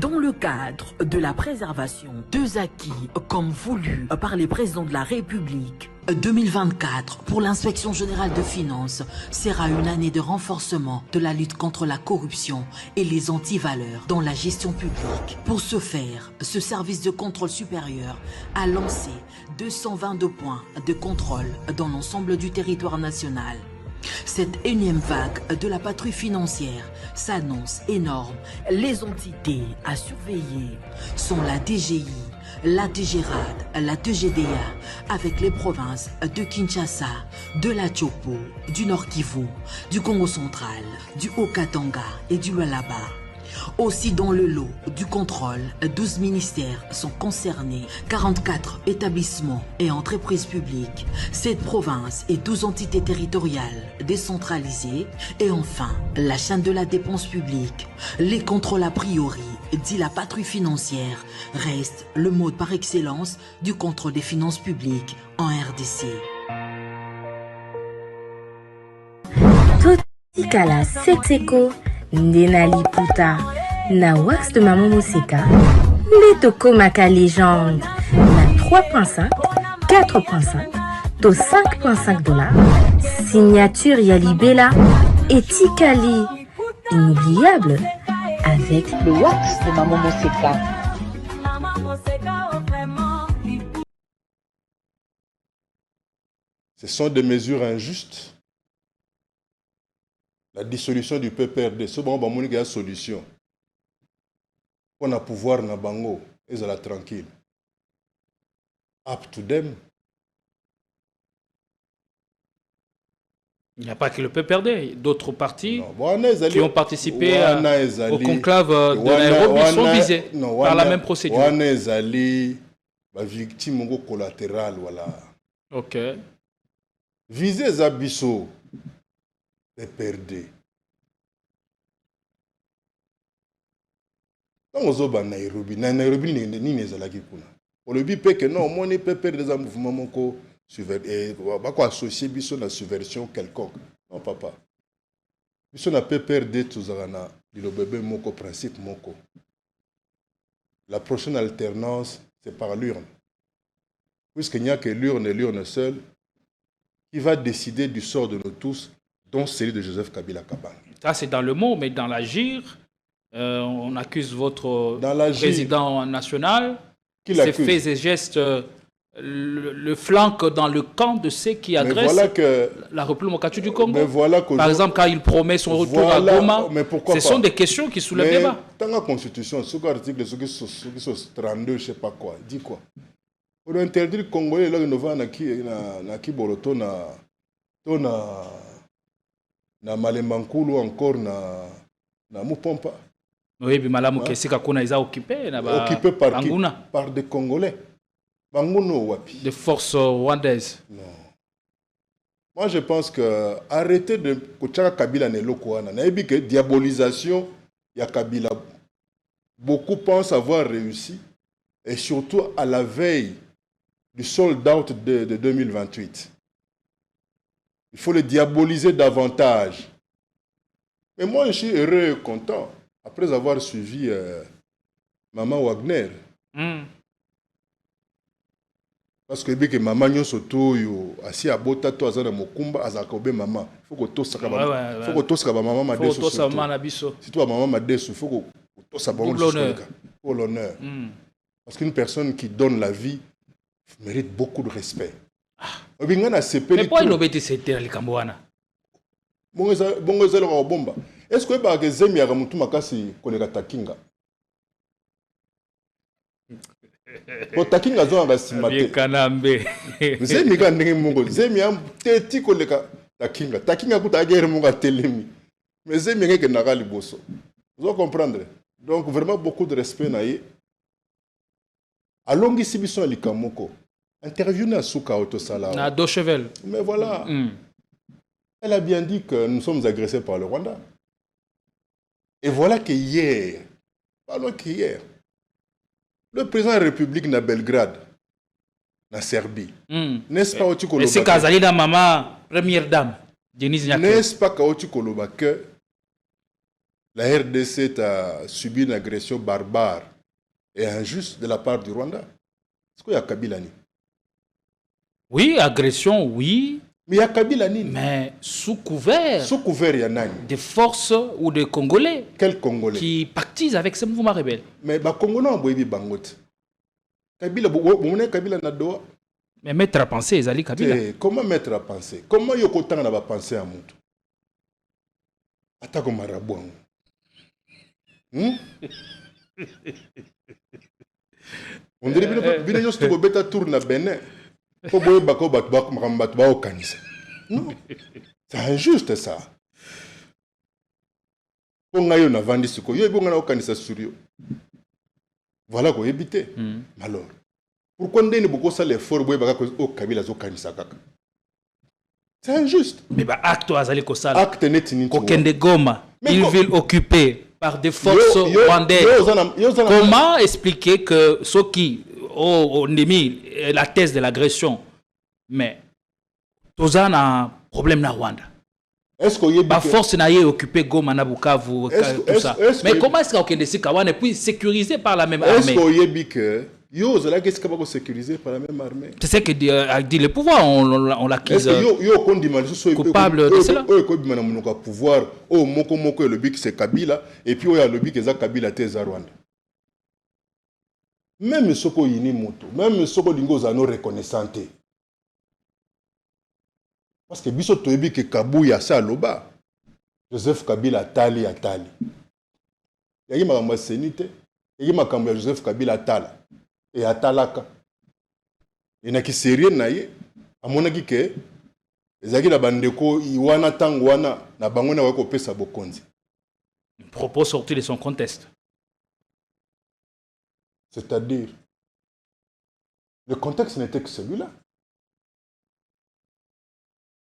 Dans le cadre de la préservation des acquis comme voulu par les présidents de la République, 2024 pour l'inspection générale de finances sera une année de renforcement de la lutte contre la corruption et les antivaleurs dans la gestion publique. Pour ce faire, ce service de contrôle supérieur a lancé 222 points de contrôle dans l'ensemble du territoire national. Cette énième vague de la patrouille financière s'annonce énorme. Les entités à surveiller sont la DGI, la DGRAD, la DGDA, avec les provinces de Kinshasa, de la Tchopo, du Nord Kivu, du Congo central, du Haut-Katanga et du Lualaba. Aussi dans le lot du contrôle, 12 ministères sont concernés, 44 établissements et entreprises publiques, 7 provinces et 12 entités territoriales décentralisées et enfin la chaîne de la dépense publique. Les contrôles a priori, dit la patrouille financière, restent le mode par excellence du contrôle des finances publiques en RDC. Totikala Setseko Ndenali Puta na wax de Maman Moseka Letoko Maka légende na 3.5 4.5 to 5.5 $, signature Yalibela et Tikali inoubliable avec le wax de Maman Moseka. Ce sont des mesures injustes. La dissolution du PPRD, c'est bon, il y a une solution. On a pouvoir na bango, et ça la tranquille. Up to them. Il n'y a pas que le PPRD, d'autres partis non, qui ont participé au conclave de Nairobi sont visés par la même procédure. La victime collatérale, voilà. Ok. Viser Zabiso. PPRD. Dans les Nairobi, ni nezalaki kuna. Pour le but que non, mon PPRD des mouvements moko associé biso na subversion quelconque. Non papa. Biso na PPRD tuzana le bébé moko principe moko. La prochaine alternance c'est par l'urne. Puisqu'il n'y a que l'urne et l'urne seule qui va décider du sort de nous tous. Dont celui de Joseph Kabila Kabang. Ça, c'est dans le mot, mais dans l'agir, on accuse votre président national qui s'est fait des gestes le flanque dans le camp de ceux qui agressent voilà que, la République démocratique du Congo. Par exemple, quand il promet son retour à Goma, ce sont des questions qui soulèvent le débat. Dans la Constitution, ce article, ce qui sont 32, je ne sais pas quoi, dit quoi? Pour interdire les Congolais, là, ils vont na Kiboroto, na Malemankulu, encore na Mupompa. Oui, mais Malamu Kesika Kuna est occupé. Occupé par qui? Par des Congolais. Des forces rwandaises. Non. Moi, je pense que arrêtez de Kabila Nelokouana. Que diabolisation, il y a Kabila. Beaucoup pensent avoir réussi. Et surtout à la veille du sold out de 2028. Il faut le diaboliser davantage. Mais moi, je suis heureux et content. Après avoir suivi Maman Wagner. Parce que maman nyoso to yo asi abota to azana mokumba azakobe maman. Faut que to saka ba. Faut que to saka ba maman madeso. Faut to saka maman biso. Si toi maman madeso, faut que to saka ba pour l'honneur. Parce qu'une personne qui donne la vie mérite beaucoup de respect. Mais pourquoi il obéit c'était les Cambouana? Bongo ezalo ka bomba. Est-ce que ba ke zemi ya mutu makasi koleka takinga? Pour takinga zo nga simate. Kanambe. Zemi ka ndenge mungo. Zemi ya teti koleka takinga. Takinga kuta guerre munga telemi. Mais zemi ngeke naka liboso. Vous allez comprendre. Donc vraiment beaucoup de respect naïe. Alongi Sibiso Likamoko. Interview na Souka Autosala. Na Dochevel. Mais voilà. Elle a bien dit que nous sommes agressés par le Rwanda. Et voilà que hier, parlons qu'hier, le président de la République na Belgrade, na Serbie, n'est-ce pas Oti Koloba? Et c'est Kazalina Maman, première dame, Denise Nyake. N'est-ce pas Oti Koloba que la RDC a subi une agression barbare et injuste de la part du Rwanda? Est-ce qu'il y a Kabila ni? Oui, agression, oui. Mais il y a Kabila ni. Mais sous couvert. Sous couvert, il y en a. Des forces ou des Congolais. Quels Congolais? Qui pactisent avec ces mouvements rebelles. Mais les Congolais ont boibi bangote. Kabila, vous Kabila na doa. Mais mettre à penser, Ezali Kabila. Comment mettre à penser? Comment yoko tanga na ba penser à mutu? Atako marabu. On dirait bien que tu beta tour na Benin. Faut boire bako ba au kanisa. Non. C'est injuste ça. On a eu na vandi suko. Yo bonga na au kanisa surio. Voilà quoi éviter. Alors, pourquoi on donne beaucoup ça l'effort boire bako au Kabila zo kanisa kaka? C'est injuste. Mais bah acte azali ko sala. Acte netini. Kokende Goma, une ville occupée par des forces rwandaises. Comment expliquer que ceux qui ont émis la thèse de l'agression, mais tous ont un problème na Rwanda? Est-ce que la force n'a occupé Goma, na Bukavu, tout ça? Mais comment est-ce qu'on peut Kawana et puis sécurisé par la même armée? Est-ce que qu'est-ce qu'on va sécuriser par la même armée? C'est ce que dit le pouvoir, on l'acquise coupable de cela. Le pouvoir, le but c'est Kabila, et puis il y a le but c'est Kabila Teza Rwanda. Même ce qu'on y moto, même ce qu'on y a reconnaissante. Parce que biso toyebi que Kabouya sa loba, Joseph Kabila Tali. Yagi makamba senite, yagi makamba Joseph Kabila Tala. Et atalaka. Et na ki sérieux na ye, amonaki ke ezaki na bandeko iwana tango wana na bango na wako pesa bokonzi. Propos sortis de son contexte. C'est-à-dire, le contexte n'était que celui-là.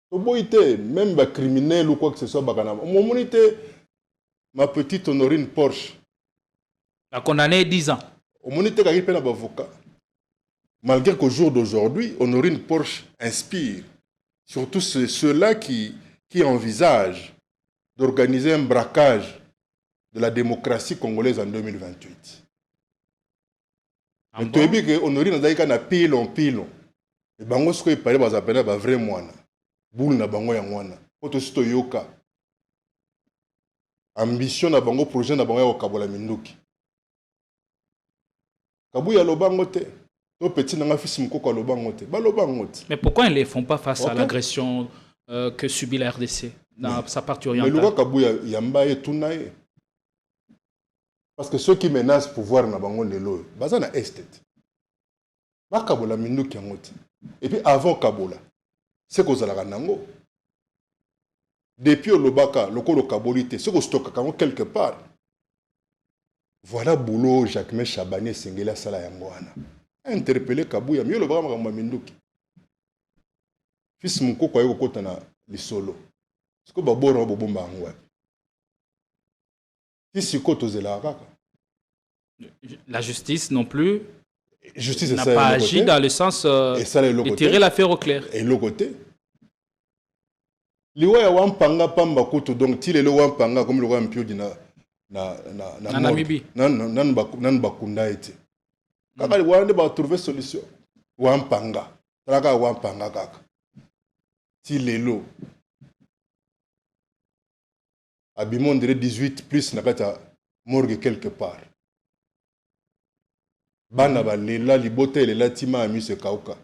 Même les criminels ou quoi que ce soit, ma petite Honorine Porsche a condamné 10 ans. Malgré qu'au jour d'aujourd'hui, Honorine Porsche inspire surtout ceux-là qui envisagent d'organiser un braquage de la démocratie congolaise en 2028. Mais tu as vu que Honorine a pilon. Et bango ce qu'il paraît bazapena ba vrai moine. Boule na bango ya mwana. Poto sito yoka. Ambition na bango projet na bango ya kabola minduki. Kabuya lobango te. to petit nanga fils mukoko alobango te balobango te. Mais pourquoi ils ne font pas face à l'agression que subit la RDC dans sa partie orientale? Mais le Kabuya yamba et tunaye. Parce que ceux qui menacent pouvoir na bango lelo baza na estet. Ba Kabola minduki yango te. Et puis avant Kabola, c'est qu'on a nango. Depuis Olobaka, le Kolo Kabolite, c'est qu'on stocke quelque part. Voilà boulot Jacques Chabanier Sengela Sala Yangoana. Interpellé Kabuya, mieux le bras Minduki. Fils Mouko Kwayo Kotana, les solo. C'est que Babora Bobomba Angwa. Fils Koto Zelaraka. La justice non plus. Justice n'a pas agi dans le sens de tirer l'affaire au clair. Et le côté. Liwa ya wampanga pamba kutu donc tile le wampanga comme le wampio dina na Namibie. Nan bakunda ete. Kaka wande ba trouver solution. Wampanga. Traka wampanga kaka. Tile lo. Abimon dirait 18 plus na kata morgue quelque part. Bana ba lela libote lela tima ami se kauka.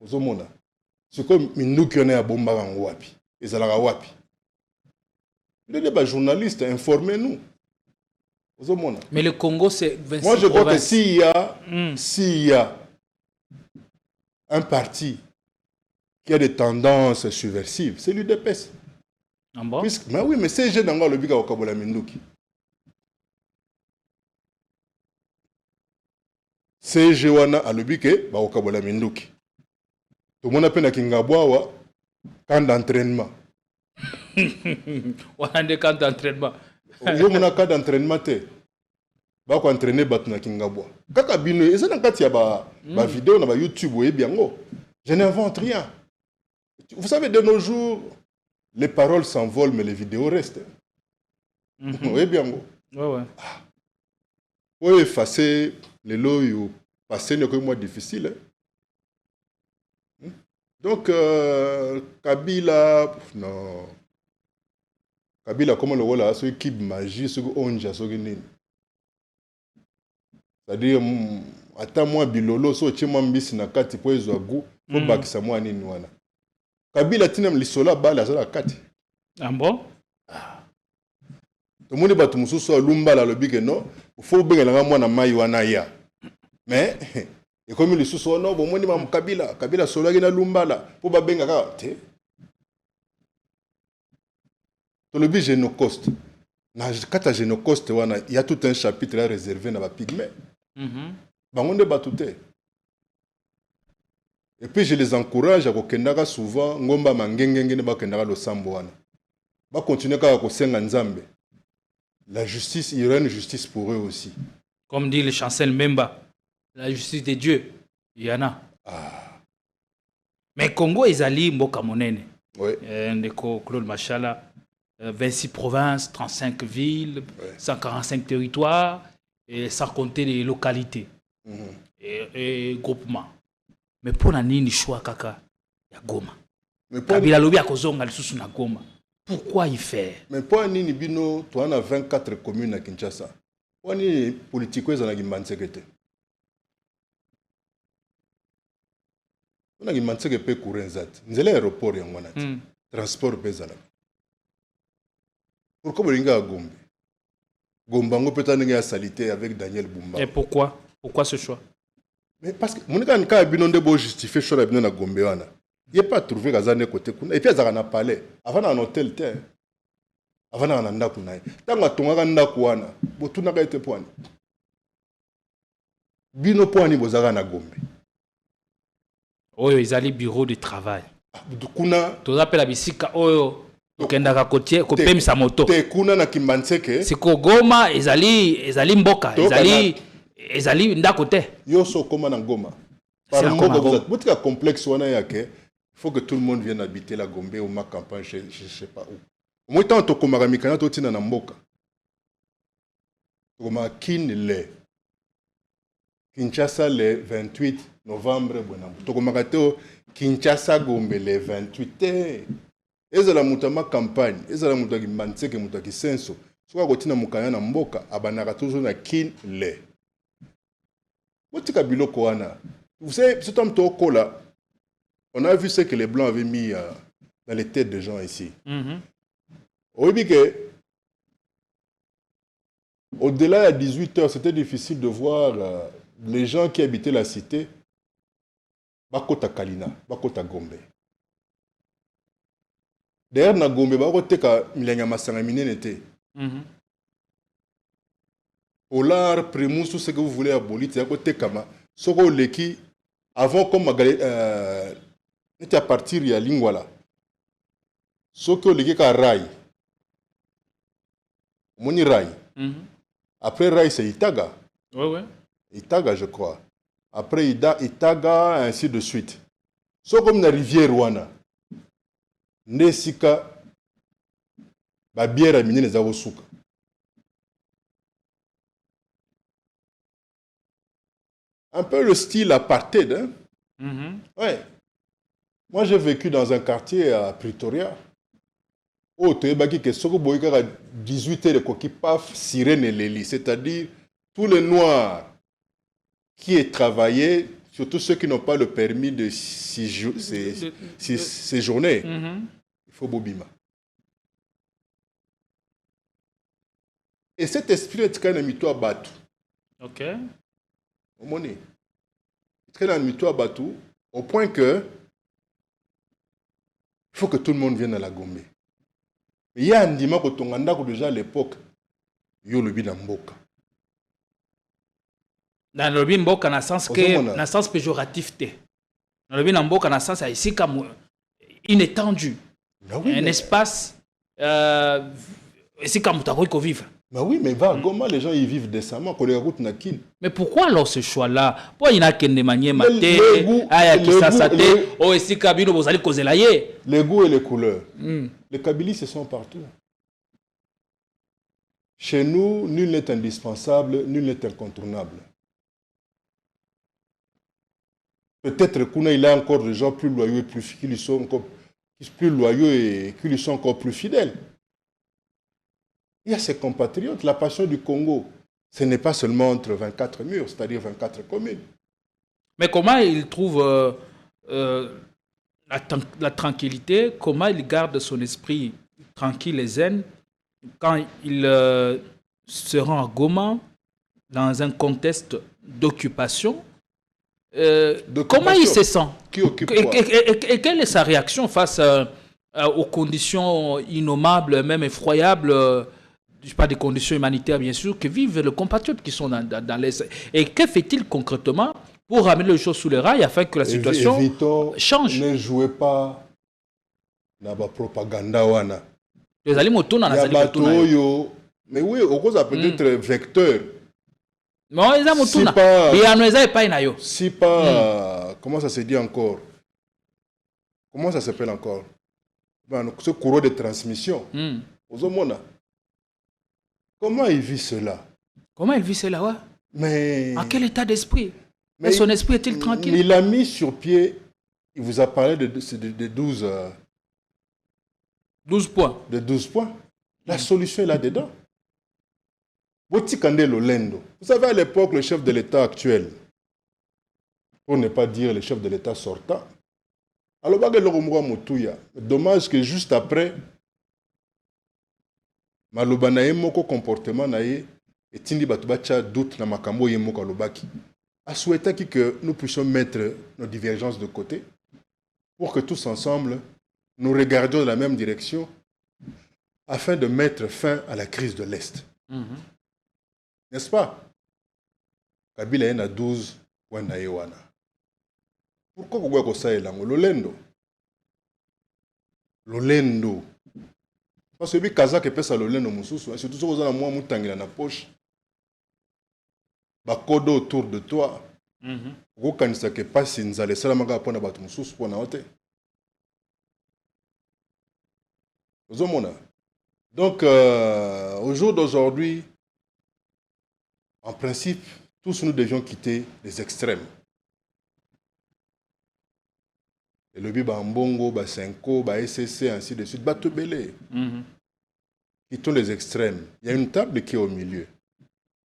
Ozomona. C'est comme Minduki on est à bomba en wapi. Ezalaka wapi. Les journalistes, informez-nous. Ozomona. Mais le Congo c'est 26 Moi je crois provinces. que s'il y a un parti qui a des tendances subversives, c'est l'UDPS. Ah bon? Mais oui, mais c'est jeune dans le biga au Kabola Minduki. C'est Jewana à l'obike, au Kabola Minduki. Tout le monde appelle à Kingabwa, camp d'entraînement. On a des camps d'entraînement. Yo mon camp d'entraînement te. Ba ko entraîner bat na Kingabwa. Kaka bino, et ça dans katia ba vidéo na ba YouTube ou biango. Je n'invente rien. Vous savez de nos jours, les paroles s'envolent mais les vidéos restent. Oui biango. Ouais. Oui, effacer les lois ou passer n'est que moins difficile. Donc, Kabila, non. Kabila, comment le voilà, ce qui magie, ce qui onja, ce qui c'est-à-dire, attends-moi, bilolo, so tchema mbisi na kati, po ezo agu, po bakisa mwa nini wana. Kabila tinem lisola bala, ça la kati. Ah bon? Tout le monde bat mususu lumba la lobi que non, il faut bien la mwa na mai wana ya. Mais et comme les sous non bon moni mam Kabila solo na lumbala pour ba benga ka te. To le bi génocoste. Na kata génocoste wana il y a tout un chapitre là réservé na ba pygmée. Bangonde batute. Et puis je les encourage à kokendaka souvent ngomba mangengenge ne ba kendaka lo sambo wana. Ba continuer ka ko senga nzambe. La justice, il y aura une justice pour eux aussi. Comme dit le chancel Memba. La justice de Dieu, il y en a. Mais Congo, ils allaient Mboka Monene. Oui. Claude Machala, 26 provinces, 35 villes, 145 territoires, et sans compter les localités et groupements. Mais pour nani ni choix kaka ya Goma. Kabila lobi akozonga lisusu na Goma. Pourquoi il fait? Mais pour nini bino, tu as 24 communes à Kinshasa. Pour nini politico ils en a qui on a demandé que peut courir zat. Nous allons aéroport et on a transport bezala. Pourquoi vous à Gombe? Gombango peut-être une salité avec Daniel Bumba. Et pourquoi? Pourquoi ce choix? Mais parce que mon cas binon de beau justifier choix binon na Gombe wana. Il a pas trouvé gazane côté kuna. Et puis ça na palais. Avant un hôtel te. Avant na ndako na. Tanga tonga ndako wana. Botuna ka ete poani. Bino poani bozaka na Gombe. Oyo izali bureau de travail. Kuna tozapela bisika oyo okendaka kotie kopemisa moto. Te kuna na Kimbanseke. Siko Goma ezali mboka, ezali ndako te. Yo so koma na Goma. Par mboka vous êtes botika complexe wana yake. Il faut que tout le monde vienne habiter la Gombe ou ma campagne je sais pas où. Au moins tant to komaka mikana to tina na mboka. Koma Kinle. Kinshasa le 28 novembre bonambo. Tokomakateo Kinshasa Gombe le 28. Ezala mutama campagne, ezala mutaki Manseke mutaki senso. Soka kotina mukanya na mboka abanaka toujours na Kinle. Vous savez, cet homme Toko-là, on a vu ce que les Blancs avaient mis dans les têtes des gens ici. Oui, que au-delà de 18 heures, c'était difficile de voir les gens qui habitaient la cité. Bakota Kalina, Bakota Gombe. D'ailleurs, na Gombe, Bakota Milenya Masanga Minenete. Polar, Primus, tout ce que vous voulez abolir, c'est à côté Kama. Soko Leki, avant comme était à partir de Lingwala. Soko Leki ka Rai. Moni Rai. Après Rai, c'est Itaga. Ouais. Itaga, je crois. Après Itaga, ainsi de suite. Soko comme la rivière Rwanda. Nesika, Babiera Mine les Awosuka. Un peu le style apartheid. Hein? Ouais. Moi, j'ai vécu dans un quartier à Pretoria. Où tu es que Soko Boyka a 18 heures de coquille paf, sirène et léli. C'est-à-dire tous les noirs qui travaillaient, surtout ceux qui n'ont pas le permis de séjourner. Il faut Bobima. Et cet esprit est quand même à battre. Ok. Au point que il faut que tout le monde vienne à la Gombe. Mais il y a un dimanche quand on a déjà à l'époque, il y a le Binamboka. Dans le Binamboka, dans le sens péjoratif, dans le Binamboka, dans le sens ici comme inattendu, un espace ici comme tu vivre. Bah oui, mais va, Goma, les gens y vivent décemment, qu'on les routes n'a qu'une. Mais pourquoi alors ce choix-là? Pourquoi il n'y a qu'une manière maté, ici Kabino, vous allez causer la yé? Les goûts et les couleurs. Les Kabylies, ce sont partout. Chez nous, nul n'est indispensable, nul n'est incontournable. Peut-être qu'il a encore des gens plus loyaux et qui lui sont encore plus loyaux et qui lui sont encore plus fidèles. Il y a ses compatriotes. La passion du Congo, ce n'est pas seulement entre 24 murs, c'est-à-dire 24 communes. Mais comment il trouve la tranquillité? Comment il garde son esprit tranquille et zen quand il se rend à Goma dans un contexte d'occupation? Comment il se sent? Qui occupe quoi? Et quelle est sa réaction face aux conditions innommables, même effroyables, je sais pas, des conditions humanitaires bien sûr, que vivent les compatriotes qui sont dans les... Et que fait-il concrètement pour ramener les choses sous les rails afin que la situation change? Ne jouez pas dans la propagande. Les aliments tournent dans la mais oui, au cause peut-être vecteur. Si pas, comment ça se dit encore? Comment ça s'appelle encore? Ce courroie de transmission. Comment il vit cela? Comment il vit cela, ouais? Mais... En quel état d'esprit? Mais son esprit est-il tranquille? Il a mis sur pied, il vous a parlé de 12... 12 points. De 12 points. La solution est là-dedans. Vous savez, à l'époque, le chef de l'État actuel, pour ne pas dire le chef de l'État sortant, alors, dommage que juste après, maloba na ye moko comportement na ye etindi batu bacha doute na makambo ye moko alobaki a souhaité que nous puissions mettre nos divergences de côté pour que tous ensemble nous regardions dans la même direction afin de mettre fin à la crise de l'Est. N'est-ce pas? Kabila est à 12 points na yewana. Pourquoi vous voyez que ça est là? Lolendo. Parce que les Kazakhs pèsent à l'olène au Moussoussou, surtout si vous avez un moutangi dans la poche, bakodo autour de toi, vous connaissez que pas si nous allons salamaga pour n'abattre Moussoussou pour n'abattre. Donc, au jour d'aujourd'hui, en principe, tous nous devions quitter les extrêmes. Et le Bambongo, Basenko, SSC, ainsi de suite, Batebele. Quittons les extrêmes. Il y a une table qui est au milieu.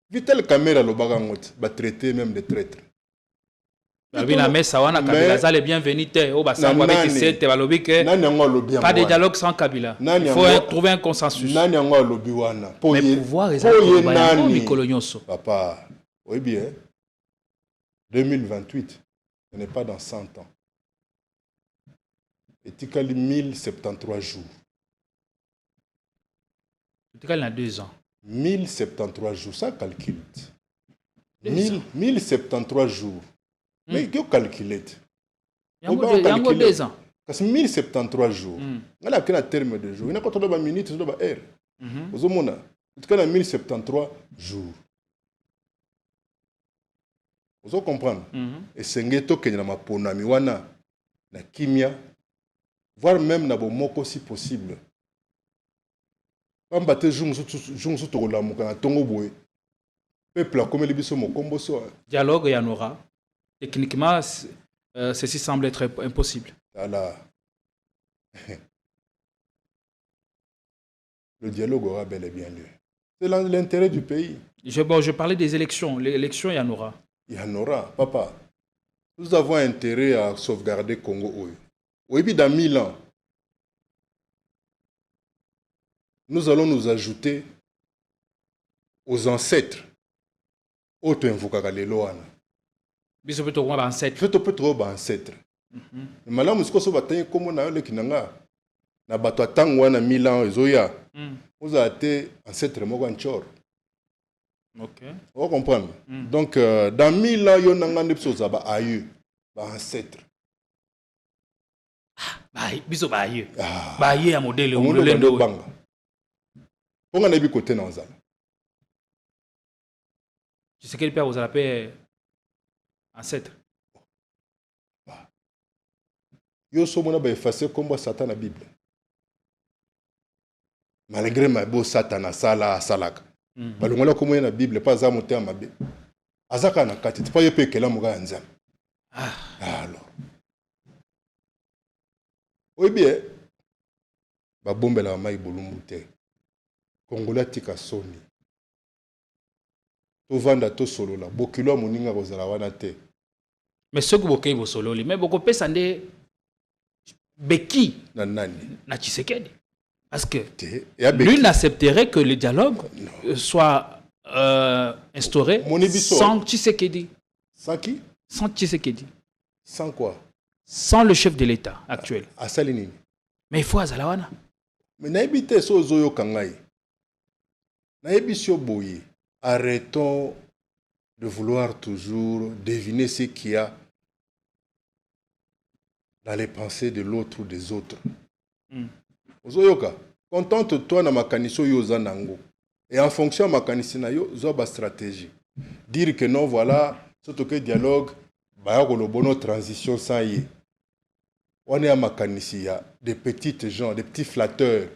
Vitel Kamera, le Bagangot, va traiter même des traîtres. Babina Messa wana Kabila za les bienvenus te o basangwa avec cette balobi que pas de dialogue sans Kabila. Il faut trouver un consensus. Nani ngo lobi wana. Mais pouvoir exactement Mikolo Nyonso. Papa, oui bien. 2028, ce n'est pas dans 100 ans. Et tikali 1073 jours. Tikali na 2 ans. 1073 jours, ça calcule. 1073 jours. Mais qui calcule? Il y a 2 ans. Parce que 1073 jours. On a un terme de jour. Il y a une minute, il y a une heure. Vous avez en tout cas 1073 jours. Vous comprenez? Et c'est un ghetto qui est dans ma ponami wana na kimia, voire même na bomoko si possible. Pambate jungu to la muka na tongo boy. Peuple a comme les biso mo kombo so. Dialogue y en aura. Techniquement, ceci semble être impossible. Voilà. Le dialogue aura bel et bien lieu. C'est l'intérêt du pays. Je parlais des élections. L'élection, il y en aura. Il y en aura, papa. Nous avons intérêt à sauvegarder Congo. Oui, dans 1000 ans, nous allons nous ajouter aux ancêtres. Auto invoquera les lois. Biso peut trouver ancêtre. Fait peut trouver ancêtre. Mais là, nous sommes battus comme on a le kinanga. Na bato atangwa na 1000 ans ezoya. Vous avez été ancêtre moganchor. Ok. Vous comprenez? Donc, dans 1000 ans, il y a un peu aïeux, ancêtre. Biso aïeux. Aïeux à modèle. On est dans le bang. On a un côté dans ça. Tu sais quel père vous appelle ancêtre? Yo somona ba effacer comme Satan la Bible. Malgré ma beau Satan a sala salaka. Balongola comme na Bible pas za monter ma Bible. Azaka na kati pas yepe kela muga nzam. Alors. Oui bien. Ba bombela mai bolumbu te. Kongola tika soni. To vanda to solo la. Bokilo moninga kozala wana te. Mais ce que bokei bo solo li, mais boko pesa nde Beki na Tshisekedi. Parce que nul n'accepterait que le dialogue soit instauré sans Tshisekedi. Sans qui? Sans Tshisekedi. Sans quoi? Sans le chef de l'État actuel. À Salinini. Mais il faut Azalawana. Mais naibite so zoyo kangai. Naibisio boye. Arrêtons de vouloir toujours deviner ce qu'il y a dans les pensées de l'autre ou des autres. Ozoyoka, contente-toi na makaniso yoza nango. Et en fonction de makanisi na yo, zoba stratégie. Dire que non, voilà, surtout que dialogue, bah le bono transition sans y. On est à makanisi, il y a des petites gens, des petits flatteurs.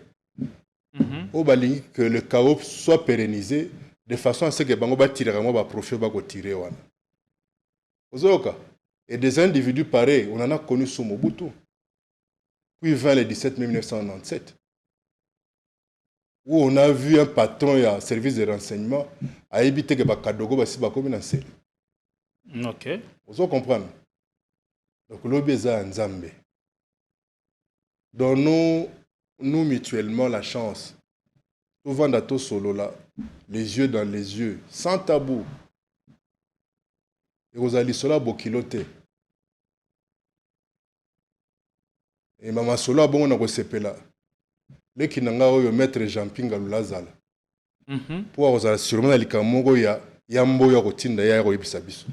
Au balingi que le chaos soit pérennisé de façon à ce que bango ba tirer bango ba profiter ba ko tirer wana. Ozoyoka. Et des individus pareils, on en a connu sous Mobutu. Puis vint le 17 mai 1997, où on a vu un patron et un service de renseignement à éviter que Bakadogo basi bakomi na sel. Ok. Vous comprenez? Donc l'obéza Nzambe. Donnons nous mutuellement la chance. Tout vendato solo là, les yeux dans les yeux, sans tabou. Et vous allez cela bokilote. Et maman solo bon on a resepela. Les qui n'ont pas maître Jean-Pinga Lulazala. Pour vous sûrement les camogo ya yambo ya rotinda ya roibisa biso.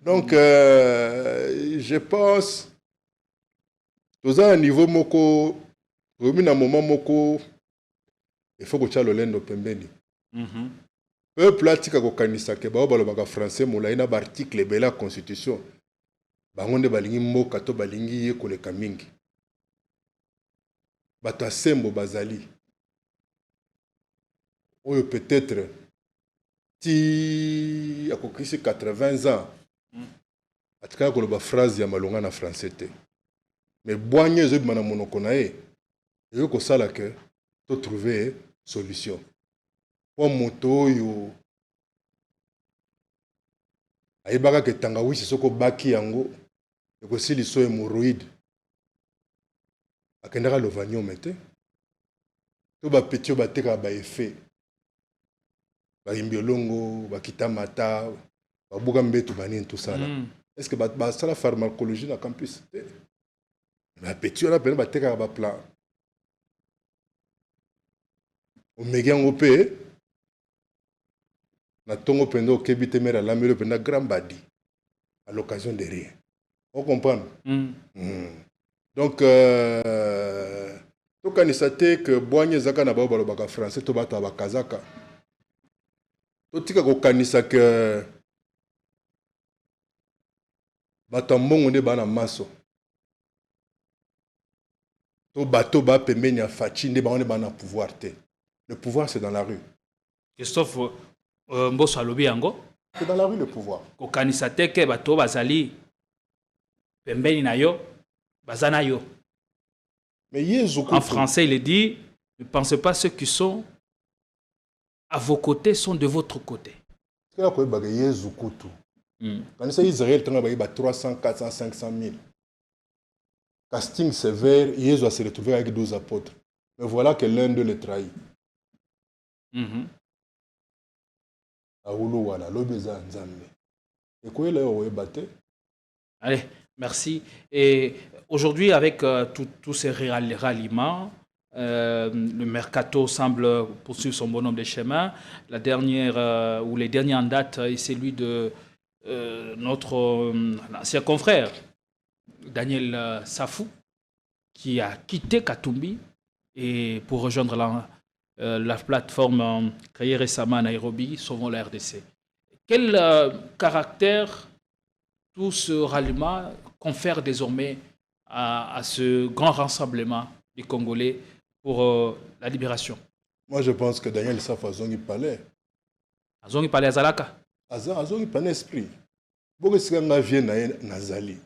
Donc je pense dans un niveau moko remis à un moment moko il faut que tu aies le lendo pembeni. Peuple atika ko kanisa ke ba balobaka français molaina ba article bela constitution. Bangonde balingi mboka to balingi ye koleka mingi. Bato asembo bazali. Oyo peut-être ti akokisi 80 ans. Atika koloba phrase ya malonga na français te. Mais boanye zo bimana monoko na ye. Yo ko sala ke to trouver solution. Pour moto yo ayebaka ke tangawisi soko baki yango ekosili so hémorroïde akendaka lovanium te to bapeti oyo batekaka baefe bayimbiolongo bakita mata babuka mbeto banini tosala est ce que basala pharmacologie na campus te bapeti wana pene batekaka baplan omeki yango mpe na ntongo mpenza okebi te mere alameli mpenza grand badi à l'occasion de rien. On comprend? Donc, tokanisa te que boanye zaka na bao balobaka français to bato bakazaka. Totika kokanisa que bato mbongo nde bana maso. To bato ba pembeni ya fachi nde bana pouvoir te. Le pouvoir c'est dans la rue. Christophe Mbosso alobi yango. C'est dans la rue le pouvoir. Kokanisa te ke bato bazali pembeni na yo bazana yo. Mais en français, il est dit, ne pensez pas ceux qui sont à vos côtés sont de votre côté. Quand Israël a 300, 400, 500 000. Casting sévère, Jésus va se retrouver avec 12 apôtres. Mais voilà que l'un d'eux les trahit. Allez, merci. Et aujourd'hui, avec tous ces ralliements, le mercato semble poursuivre son bonhomme de chemin. La dernière, ou les derniers en date, est celui de notre ancien confrère, Daniel Safou, qui a quitté Katumbi et pour rejoindre la plateforme créée récemment à Nairobi, Sauvons la RDC. Quel caractère tout ce ralliement confère désormais à ce grand rassemblement des Congolais pour la libération? Moi, je pense que Daniel Safou a zongi palais. A zongi palais à Zalaka? A zongi palais esprit. Bon, si on vient à Zali, il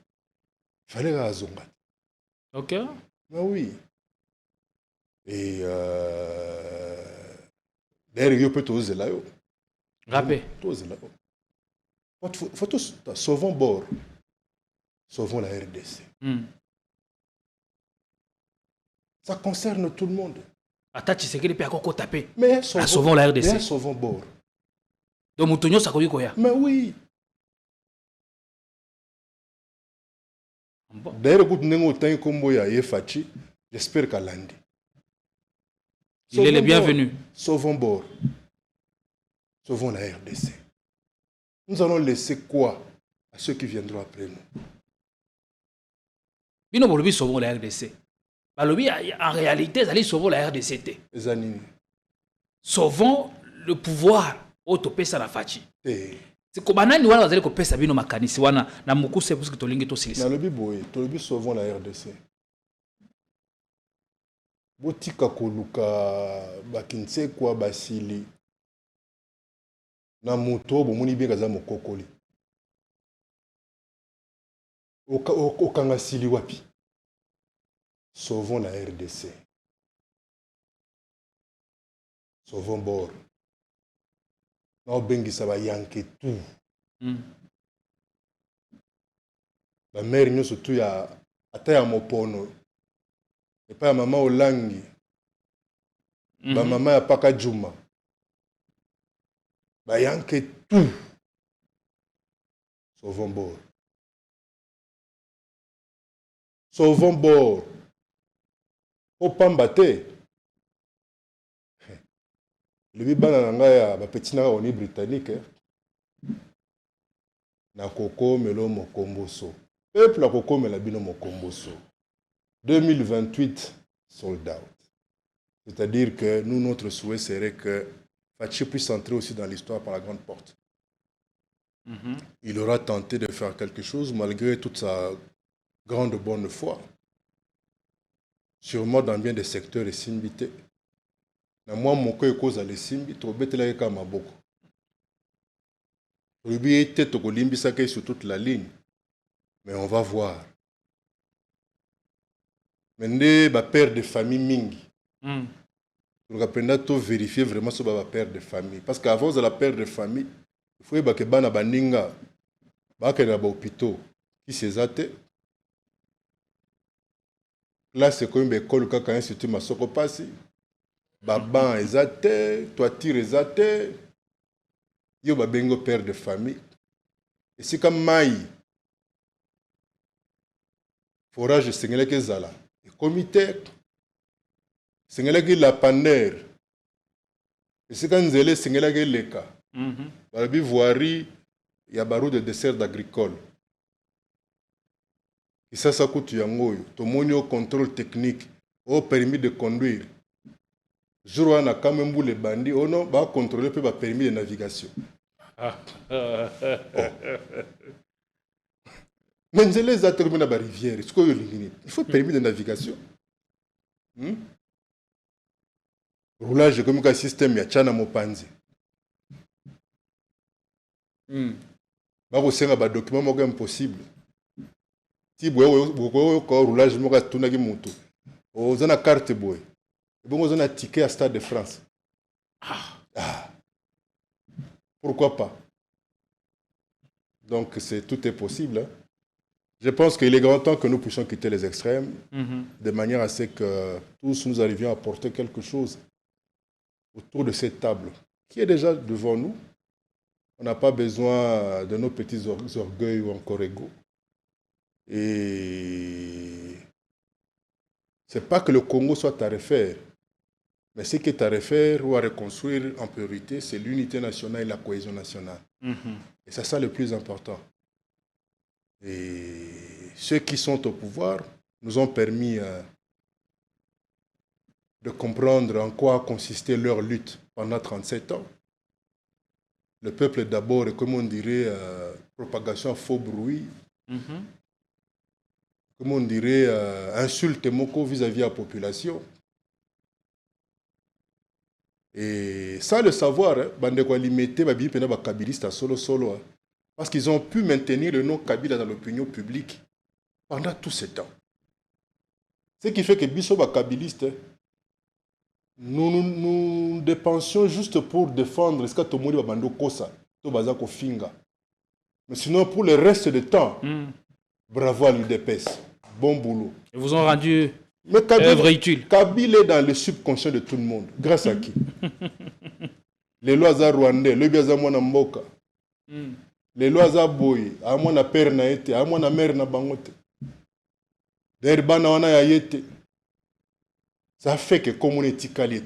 fallait à zonga. Ok. Mais oui. Et d'ailleurs, il peut oser là. Rappé. Faut sauvons bord. Sauvons la RDC. Ça concerne tout le monde. Attache ce qu'il peut encore taper. Mais sauvons la RDC. Mais sauvons bord. Donc Moutonio ça connaît quoi? Mais oui. D'ailleurs, écoute, nengo tangi kombo ya Yefachi, j'espère qu'à lundi. Il est le bienvenu. Sauvons bord. Sauvons la RDC. Nous allons laisser quoi à ceux qui viendront après nous? Bino bolobi sauvons la RDC. Balobi en réalité, allez sauvons la RDC. Sauvons le pouvoir au topé ça la fachi. C'est comme banani wana bazali ko pesa bino makanisi wana na mukuse parce que tolingi to silisa. Na lobi boye, to lobi sauvons la RDC. Botika koluka bakinse kwa basili. Na moto bomoni bien kaza mokokoli. Okanga sili wapi. Sauvons la RDC. Sauvons bord. Na obengisa ba yanke tout. Ba mère nyoso tu ya ata ya mopono. Et pas ya mama Olangi. Ba mama ya Paka Juma. Ba yanke tout. Sauvons bord. Sauvons bord. Au Pambate. Le bibana nanga ya ba petit nanga oni britannique. Na koko melo mokomboso. Peuple a koko mela bino mokomboso. 2028 sold out. C'est-à-dire que nous, notre souhait serait que Fachi puisse entrer aussi dans l'histoire par la grande porte. Il aura tenté de faire quelque chose malgré toute sa grande bonne foi. Sûrement dans bien des secteurs et simbité. Moi, mon cœur est cause à les simbi, trop bête là, comme à beaucoup. Rubi était au limbi saké sur toute la ligne. Mais on va voir. Maintenant, ma père de famille Mingi. Donc, après, on vérifier vraiment sur ma père de famille. Parce qu'avant de la père de famille, il faut que bana baninga bakenda ba hôpitaux qui s'ezate là c'est comme école kaka institut Masoko Pasi baban ezate toiture ezate yo babengo père de famille esika mai forage sengelaki ezala comité sengelaki lapaner esika nzele sengelaki eleka balobi voirie ya baroute de dessert agricole isasa kutu yango oyo tomoni au contrôle technique au permis de conduire jour wana kame mbula ebandi ono bacontrôle mpe bapermis de navigation mais nzela eza te komi na barivière sikoyo olingi nini il faut permis de navigation roulage ekomi ka système ya tya na mopanzi bakosenga badocument moko impossible ti boyoka roulage moko atunaki motu oza na carte boye ebongo oza na ticket ya Stade de France. Pourquoi pas? Donc tout est possible. Hein. Je pense qu'il est grand temps que nous puissions quitter les extrêmes de manière à ce que tous nous arrivions à porter quelque chose autour de cette table qui est déjà devant nous. On n'a pas besoin de nos petits orgueils ou encore égaux. Et c'est pas que le Congo soit à refaire, mais ce qui est à refaire ou à reconstruire en priorité, c'est l'unité nationale et la cohésion nationale. Et c'est ça le plus important. Et ceux qui sont au pouvoir nous ont permis de comprendre en quoi consistait leur lutte pendant 37 ans. Le peuple d'abord, et comme on dirait, propagation à faux bruit, comme on dirait, insulte moko vis-à-vis de la population. Et sans le savoir, bande ko limité ba bi pena ba kabiliste solo solo parce qu'ils ont pu maintenir le nom Kabila dans l'opinion publique pendant tout ce temps. Ce qui fait que biso ba kabiliste nous dépensions juste pour défendre ce que tout le monde va bando kosa to baza ko finga. Mais sinon pour le reste du temps, bravo à l'UDPS. Bon boulot. Ils vous ont rendu œuvre utile. Kabila est dans le subconscient de tout le monde. Grâce à qui? Les lois à Rwandais, le biaza mwana mboka. Les lois à Boy, à mwana père na été, à mwana mère na bangote. Derbana wana ya yete. Ça fait que comme on est tikali.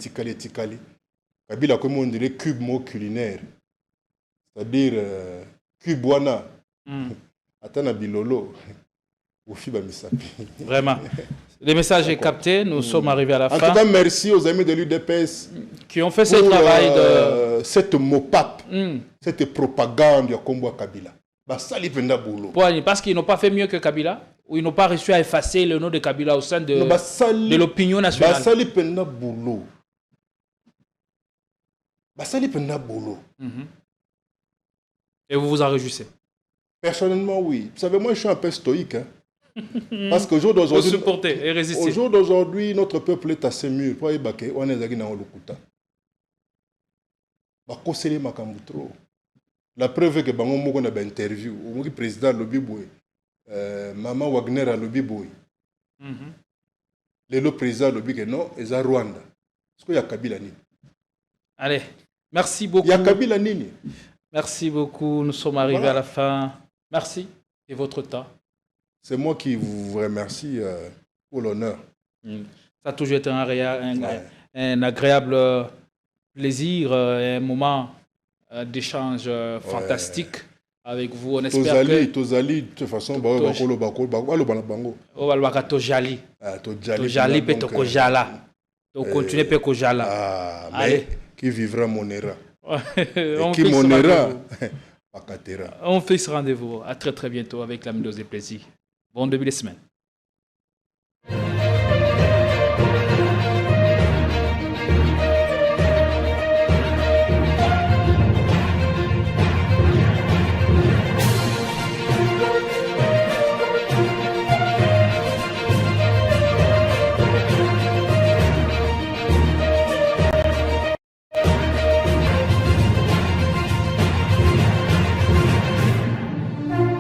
Kabila comme on dirait cube mot culinaire. C'est-à-dire cube wana. Atana bilolo. Vraiment. Le message est capté, nous sommes arrivés à la fin. En tout cas, merci aux amis de l'UDPS qui ont fait ce travail de... cette mopap, cette propagande de Kombo Kabila. Parce qu'ils n'ont pas fait mieux que Kabila, ou ils n'ont pas réussi à effacer le nom de Kabila au sein de l'opinion nationale. Et vous vous en réjouissez? Personnellement, oui. Vous savez, moi, je suis un peu stoïque. Hein. Parce qu'au jour d'aujourd'hui, au jour d'aujourd'hui, notre peuple est assez mûr. On est dans le Lukuta. La preuve est que Bango Moko a une interview. Le président Lobiboy, Maman Wagner à Lobiboy. Le président Lobiboy, non, il y a Rwanda. Est-ce qu'il y a Kabila Nini? Allez, merci beaucoup. Il y a Kabila Nini. Merci beaucoup. Nous sommes arrivés à la fin. Merci de votre temps. C'est moi qui vous remercie pour l'honneur. Ça a toujours été un agréable plaisir, un moment d'échange fantastique avec vous. On espère que... Tozali, de toute façon, Tojali pe Tokojala. Donc continuez pe Kojala. Allez. Qui vivra monera. Qui monera. On fait ce rendez-vous. À très très bientôt avec la Dose des plaisirs. Bon début de semaine.